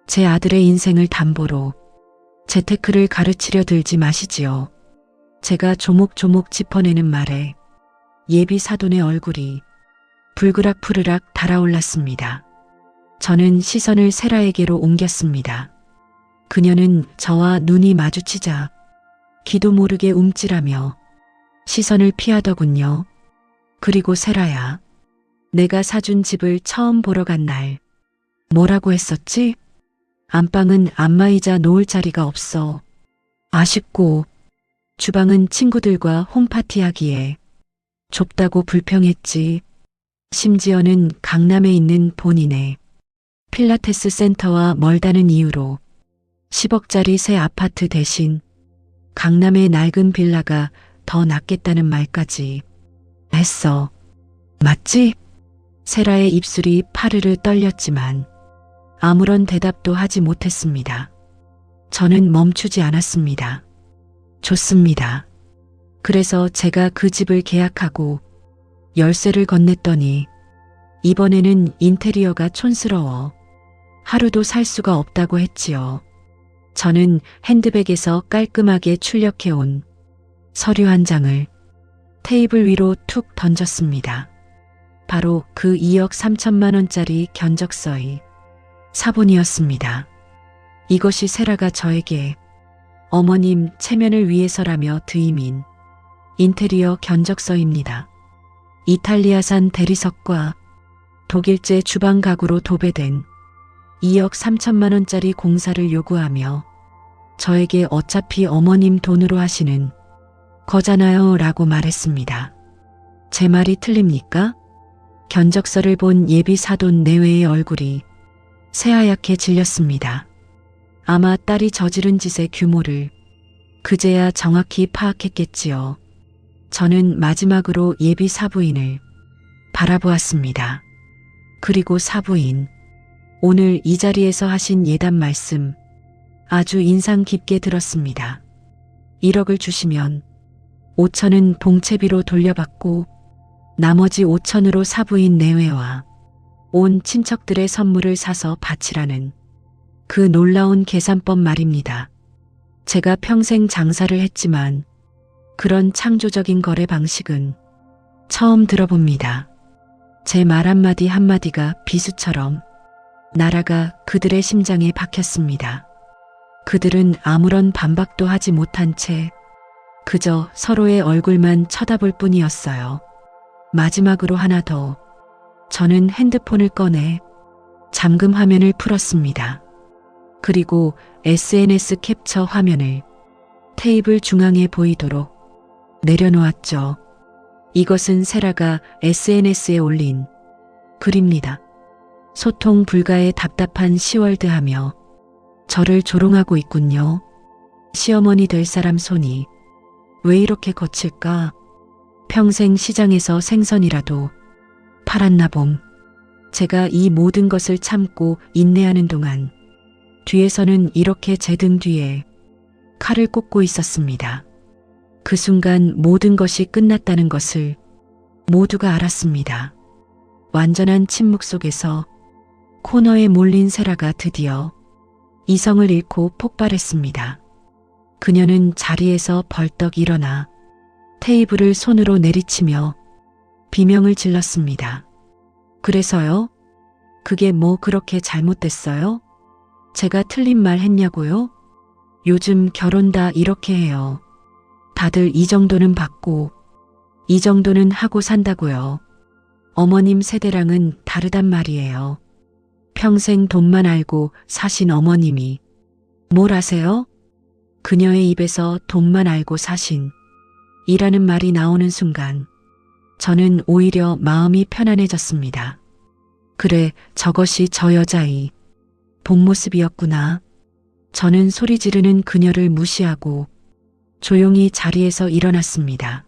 제 아들의 인생을 담보로 재테크를 가르치려 들지 마시지요. 제가 조목조목 짚어내는 말에 예비 사돈의 얼굴이 불그락 푸르락 달아올랐습니다. 저는 시선을 세라에게로 옮겼습니다. 그녀는 저와 눈이 마주치자 기도 모르게 움찔하며 시선을 피하더군요. 그리고 세라야, 내가 사준 집을 처음 보러 간 날 뭐라고 했었지? 안방은 안마의자 놓을 자리가 없어. 아쉽고 주방은 친구들과 홈파티하기에 좁다고 불평했지. 심지어는 강남에 있는 본인의 필라테스 센터와 멀다는 이유로 10억짜리 새 아파트 대신 강남의 낡은 빌라가 더 낫겠다는 말까지 했어. 맞지? 세라의 입술이 파르르 떨렸지만 아무런 대답도 하지 못했습니다. 저는 멈추지 않았습니다. 좋습니다. 그래서 제가 그 집을 계약하고 열쇠를 건넸더니 이번에는 인테리어가 촌스러워 하루도 살 수가 없다고 했지요. 저는 핸드백에서 깔끔하게 출력해온 서류 한 장을 테이블 위로 툭 던졌습니다. 바로 그 2억 3천만 원짜리 견적서의 사본이었습니다. 이것이 세라가 저에게 어머님 체면을 위해서라며 드임인 인테리어 견적서입니다. 이탈리아산 대리석과 독일제 주방 가구로 도배된 2억 3천만 원짜리 공사를 요구하며 저에게 어차피 어머님 돈으로 하시는 거잖아요 라고 말했습니다. 제 말이 틀립니까? 견적서를 본 예비 사돈 내외의 얼굴이 새하얗게 질렸습니다. 아마 딸이 저지른 짓의 규모를 그제야 정확히 파악했겠지요. 저는 마지막으로 예비 사부인을 바라보았습니다. 그리고 사부인, 오늘 이 자리에서 하신 예단 말씀 아주 인상 깊게 들었습니다. 1억을 주시면 5천은 봉채비로 돌려받고 나머지 5천으로 사부인 내외와 온 친척들의 선물을 사서 바치라는 그 놀라운 계산법 말입니다. 제가 평생 장사를 했지만 그런 창조적인 거래 방식은 처음 들어봅니다. 제 말 한마디 한마디가 비수처럼 날아가 그들의 심장에 박혔습니다. 그들은 아무런 반박도 하지 못한 채 그저 서로의 얼굴만 쳐다볼 뿐이었어요. 마지막으로 하나 더. 저는 핸드폰을 꺼내 잠금 화면을 풀었습니다. 그리고 SNS 캡처 화면을 테이블 중앙에 보이도록 내려놓았죠. 이것은 세라가 SNS에 올린 글입니다. 소통 불가의 답답한 시월드하며 저를 조롱하고 있군요. 시어머니 될 사람 손이 왜 이렇게 거칠까? 평생 시장에서 생선이라도 팔았나 봄. 제가 이 모든 것을 참고 인내하는 동안 뒤에서는 이렇게 제 등 뒤에 칼을 꽂고 있었습니다. 그 순간 모든 것이 끝났다는 것을 모두가 알았습니다. 완전한 침묵 속에서 코너에 몰린 세라가 드디어 이성을 잃고 폭발했습니다. 그녀는 자리에서 벌떡 일어나 테이블을 손으로 내리치며 비명을 질렀습니다. 그래서요? 그게 뭐 그렇게 잘못됐어요? 제가 틀린 말 했냐고요? 요즘 결혼 다 이렇게 해요. 다들 이 정도는 받고 이 정도는 하고 산다고요. 어머님 세대랑은 다르단 말이에요. 평생 돈만 알고 사신 어머님이 뭘 아세요? 그녀의 입에서 돈만 알고 사신 이라는 말이 나오는 순간 저는 오히려 마음이 편안해졌습니다. 그래, 저것이 저 여자의 본 모습이었구나. 저는 소리 지르는 그녀를 무시하고 조용히 자리에서 일어났습니다.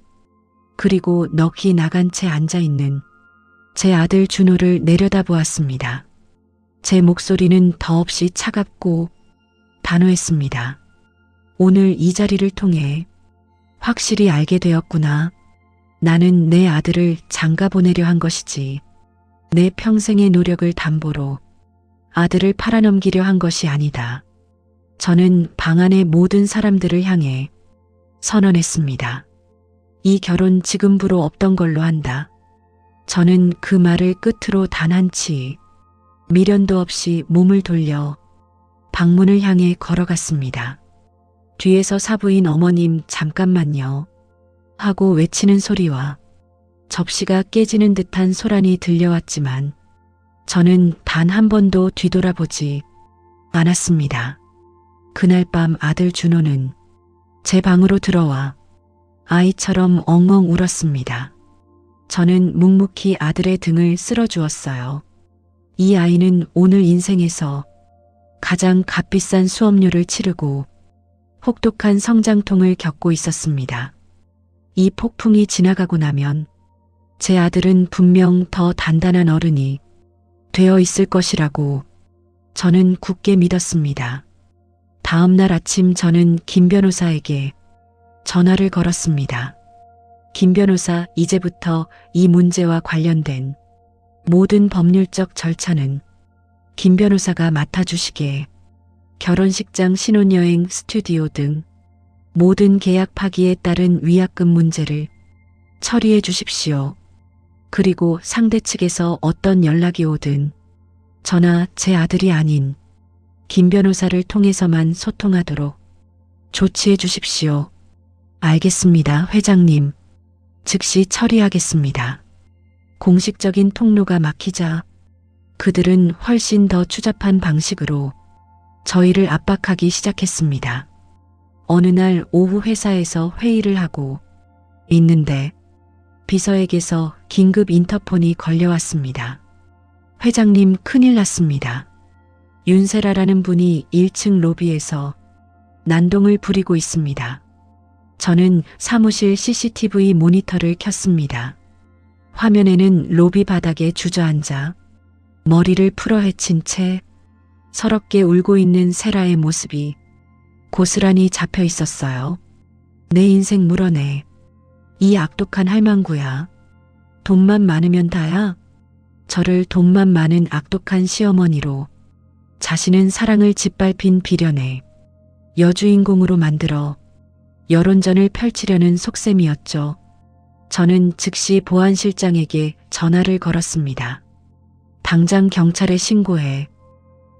그리고 넋이 나간 채 앉아있는 제 아들 준호를 내려다보았습니다. 제 목소리는 더없이 차갑고 단호했습니다. 오늘 이 자리를 통해 확실히 알게 되었구나. 나는 내 아들을 장가 보내려 한 것이지 내 평생의 노력을 담보로 아들을 팔아넘기려 한 것이 아니다. 저는 방 안의 모든 사람들을 향해 선언했습니다. 이 결혼 지금부로 없던 걸로 한다. 저는 그 말을 끝으로 단 한치 미련도 없이 몸을 돌려 방문을 향해 걸어갔습니다. 뒤에서 사부인 어머님 잠깐만요 하고 외치는 소리와 접시가 깨지는 듯한 소란이 들려왔지만 저는 단 한 번도 뒤돌아보지 않았습니다. 그날 밤 아들 준호는 제 방으로 들어와 아이처럼 엉엉 울었습니다. 저는 묵묵히 아들의 등을 쓸어주었어요. 이 아이는 오늘 인생에서 가장 값비싼 수업료를 치르고 혹독한 성장통을 겪고 있었습니다. 이 폭풍이 지나가고 나면 제 아들은 분명 더 단단한 어른이 되어 있을 것이라고 저는 굳게 믿었습니다. 다음 날 아침 저는 김 변호사에게 전화를 걸었습니다. 김 변호사, 이제부터 이 문제와 관련된 모든 법률적 절차는 김 변호사가 맡아주시게, 결혼식장, 신혼여행, 스튜디오 등 모든 계약 파기에 따른 위약금 문제를 처리해 주십시오. 그리고 상대 측에서 어떤 연락이 오든 저나 제 아들이 아닌 김 변호사를 통해서만 소통하도록 조치해 주십시오. 알겠습니다, 회장님. 즉시 처리하겠습니다. 공식적인 통로가 막히자 그들은 훨씬 더 추잡한 방식으로 저희를 압박하기 시작했습니다. 어느 날 오후 회사에서 회의를 하고 있는데 비서에게서 긴급 인터폰이 걸려왔습니다. 회장님, 큰일 났습니다. 윤세라라는 분이 1층 로비에서 난동을 부리고 있습니다. 저는 사무실 CCTV 모니터를 켰습니다. 화면에는 로비 바닥에 주저앉아 머리를 풀어헤친 채 서럽게 울고 있는 세라의 모습이 고스란히 잡혀 있었어요. 내 인생 물어내. 이 악독한 할망구야. 돈만 많으면 다야. 저를 돈만 많은 악독한 시어머니로, 자신은 사랑을 짓밟힌 비련의 여주인공으로 만들어 여론전을 펼치려는 속셈이었죠. 저는 즉시 보안실장에게 전화를 걸었습니다. 당장 경찰에 신고해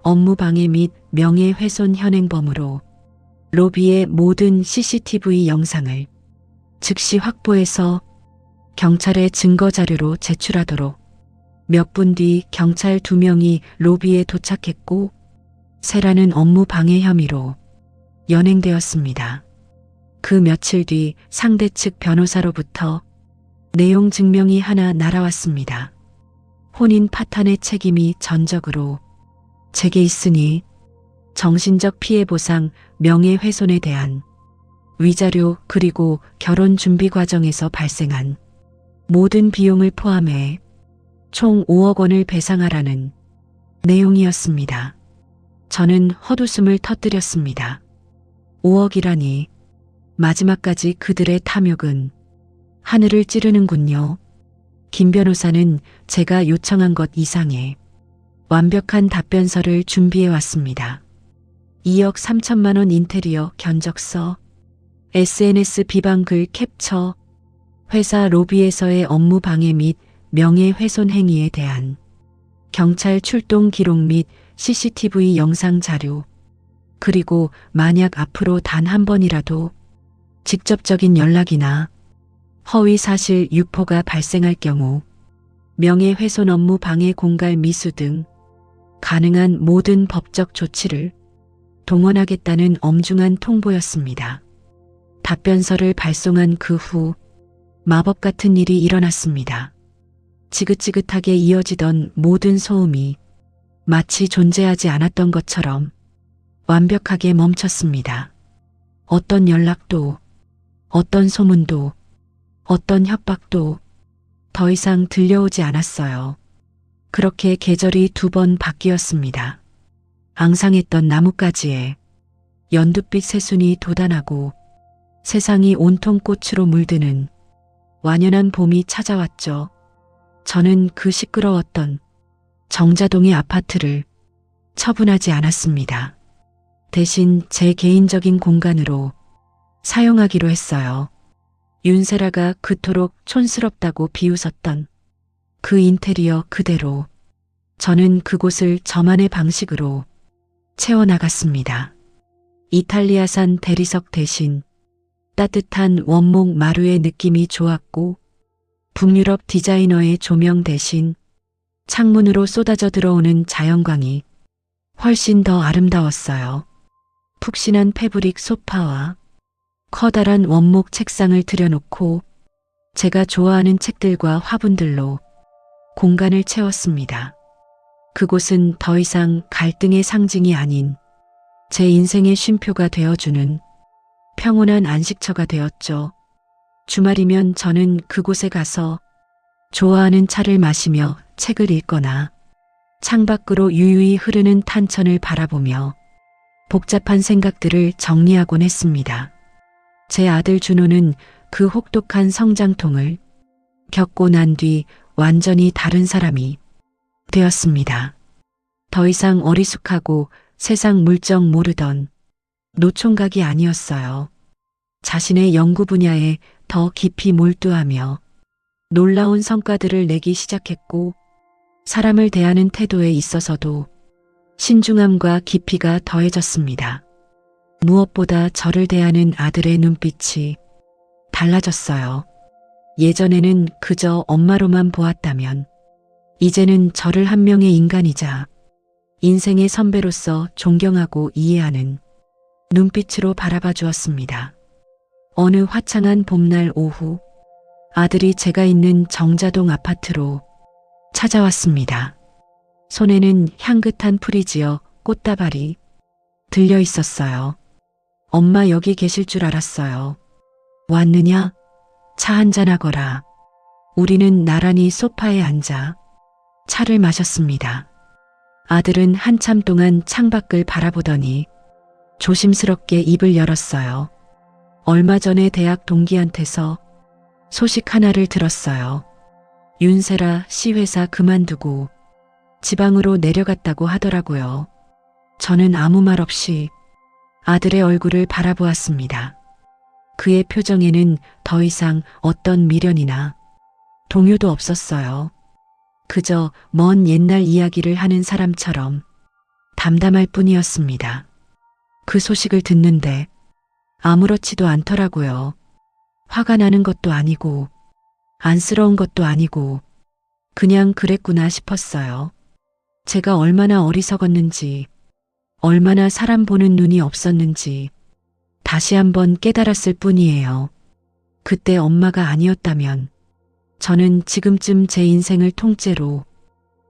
업무방해 및 명예훼손 현행범으로 로비의 모든 CCTV 영상을 즉시 확보해서 경찰에 증거자료로 제출하도록. 몇 분 뒤 경찰 2명이 로비에 도착했고 세라는 업무방해 혐의로 연행되었습니다. 그 며칠 뒤 상대 측 변호사로부터 내용 증명이 하나 날아왔습니다. 혼인 파탄의 책임이 전적으로 제게 있으니 정신적 피해 보상, 명예훼손에 대한 위자료, 그리고 결혼 준비 과정에서 발생한 모든 비용을 포함해 총 5억 원을 배상하라는 내용이었습니다. 저는 헛웃음을 터뜨렸습니다. 5억이라니. 마지막까지 그들의 탐욕은 하늘을 찌르는군요. 김 변호사는 제가 요청한 것 이상의 완벽한 답변서를 준비해 왔습니다. 2억 3천만 원 인테리어 견적서, SNS 비방글 캡처, 회사 로비에서의 업무 방해 및 명예훼손 행위에 대한 경찰 출동 기록 및 CCTV 영상 자료, 그리고 만약 앞으로 단 한 번이라도 직접적인 연락이나 허위 사실 유포가 발생할 경우 명예훼손, 업무 방해, 공갈, 미수 등 가능한 모든 법적 조치를 동원하겠다는 엄중한 통보였습니다. 답변서를 발송한 그 후 마법 같은 일이 일어났습니다. 지긋지긋하게 이어지던 모든 소음이 마치 존재하지 않았던 것처럼 완벽하게 멈췄습니다. 어떤 연락도, 어떤 소문도, 어떤 협박도 더 이상 들려오지 않았어요. 그렇게 계절이 2번 바뀌었습니다. 앙상했던 나뭇가지에 연두빛 새순이 돋아나고 세상이 온통 꽃으로 물드는 완연한 봄이 찾아왔죠. 저는 그 시끄러웠던 정자동의 아파트를 처분하지 않았습니다. 대신 제 개인적인 공간으로 사용하기로 했어요. 윤세라가 그토록 촌스럽다고 비웃었던 그 인테리어 그대로 저는 그곳을 저만의 방식으로 채워나갔습니다. 이탈리아산 대리석 대신 따뜻한 원목 마루의 느낌이 좋았고, 북유럽 디자이너의 조명 대신 창문으로 쏟아져 들어오는 자연광이 훨씬 더 아름다웠어요. 푹신한 패브릭 소파와 커다란 원목 책상을 들여놓고 제가 좋아하는 책들과 화분들로 공간을 채웠습니다. 그곳은 더 이상 갈등의 상징이 아닌 제 인생의 쉼표가 되어주는 평온한 안식처가 되었죠. 주말이면 저는 그곳에 가서 좋아하는 차를 마시며 책을 읽거나 창밖으로 유유히 흐르는 탄천을 바라보며 복잡한 생각들을 정리하곤 했습니다. 제 아들 준호는 그 혹독한 성장통을 겪고 난 뒤 완전히 다른 사람이 되었습니다. 더 이상 어리숙하고 세상 물정 모르던 노총각이 아니었어요. 자신의 연구 분야에 더 깊이 몰두하며 놀라운 성과들을 내기 시작했고 사람을 대하는 태도에 있어서도 신중함과 깊이가 더해졌습니다. 무엇보다 저를 대하는 아들의 눈빛이 달라졌어요. 예전에는 그저 엄마로만 보았다면 이제는 저를 한 명의 인간이자 인생의 선배로서 존경하고 이해하는 눈빛으로 바라봐 주었습니다. 어느 화창한 봄날 오후 아들이 제가 있는 정자동 아파트로 찾아왔습니다. 손에는 향긋한 프리지어 꽃다발이 들려 있었어요. 엄마 여기 계실 줄 알았어요. 왔느냐? 차 한잔하거라. 우리는 나란히 소파에 앉아 차를 마셨습니다. 아들은 한참 동안 창밖을 바라보더니 조심스럽게 입을 열었어요. 얼마 전에 대학 동기한테서 소식 하나를 들었어요. 윤세라 씨 회사 그만두고 지방으로 내려갔다고 하더라고요. 저는 아무 말 없이 아들의 얼굴을 바라보았습니다. 그의 표정에는 더 이상 어떤 미련이나 동요도 없었어요. 그저 먼 옛날 이야기를 하는 사람처럼 담담할 뿐이었습니다. 그 소식을 듣는데 아무렇지도 않더라고요. 화가 나는 것도 아니고 안쓰러운 것도 아니고 그냥 그랬구나 싶었어요. 제가 얼마나 어리석었는지, 얼마나 사람 보는 눈이 없었는지 다시 한번 깨달았을 뿐이에요. 그때 엄마가 아니었다면 저는 지금쯤 제 인생을 통째로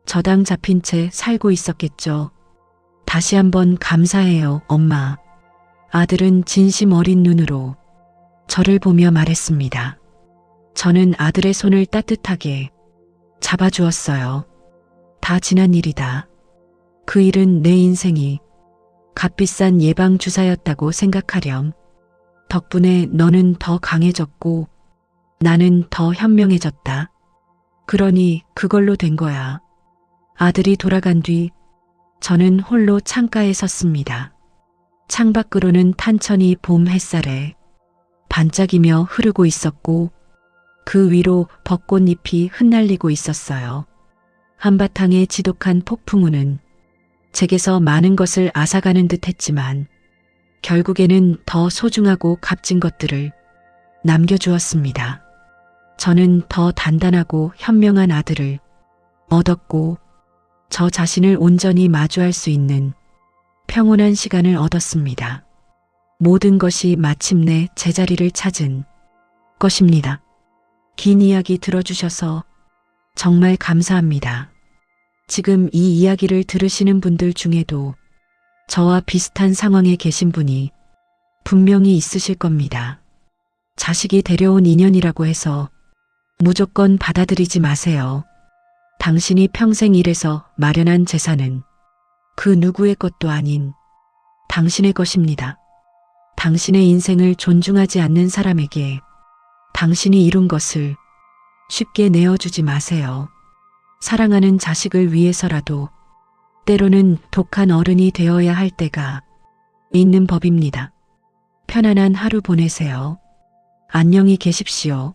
저당 잡힌 채 살고 있었겠죠. 다시 한번 감사해요, 엄마. 아들은 진심 어린 눈으로 저를 보며 말했습니다. 저는 아들의 손을 따뜻하게 잡아주었어요. 다 지난 일이다. 그 일은 내 인생이 값비싼 예방주사였다고 생각하렴. 덕분에 너는 더 강해졌고 나는 더 현명해졌다. 그러니 그걸로 된 거야. 아들이 돌아간 뒤 저는 홀로 창가에 섰습니다. 창밖으로는 탄천이 봄 햇살에 반짝이며 흐르고 있었고 그 위로 벚꽃잎이 흩날리고 있었어요. 한바탕의 지독한 폭풍우는 제게서 많은 것을 앗아가는 듯 했지만 결국에는 더 소중하고 값진 것들을 남겨주었습니다. 저는 더 단단하고 현명한 아들을 얻었고 저 자신을 온전히 마주할 수 있는 평온한 시간을 얻었습니다. 모든 것이 마침내 제자리를 찾은 것입니다. 긴 이야기 들어주셔서 정말 감사합니다. 지금 이 이야기를 들으시는 분들 중에도 저와 비슷한 상황에 계신 분이 분명히 있으실 겁니다. 자식이 데려온 인연이라고 해서 무조건 받아들이지 마세요. 당신이 평생 일해서 마련한 재산은 그 누구의 것도 아닌 당신의 것입니다. 당신의 인생을 존중하지 않는 사람에게 당신이 이룬 것을 쉽게 내어주지 마세요. 사랑하는 자식을 위해서라도 때로는 독한 어른이 되어야 할 때가 있는 법입니다. 편안한 하루 보내세요. 안녕히 계십시오.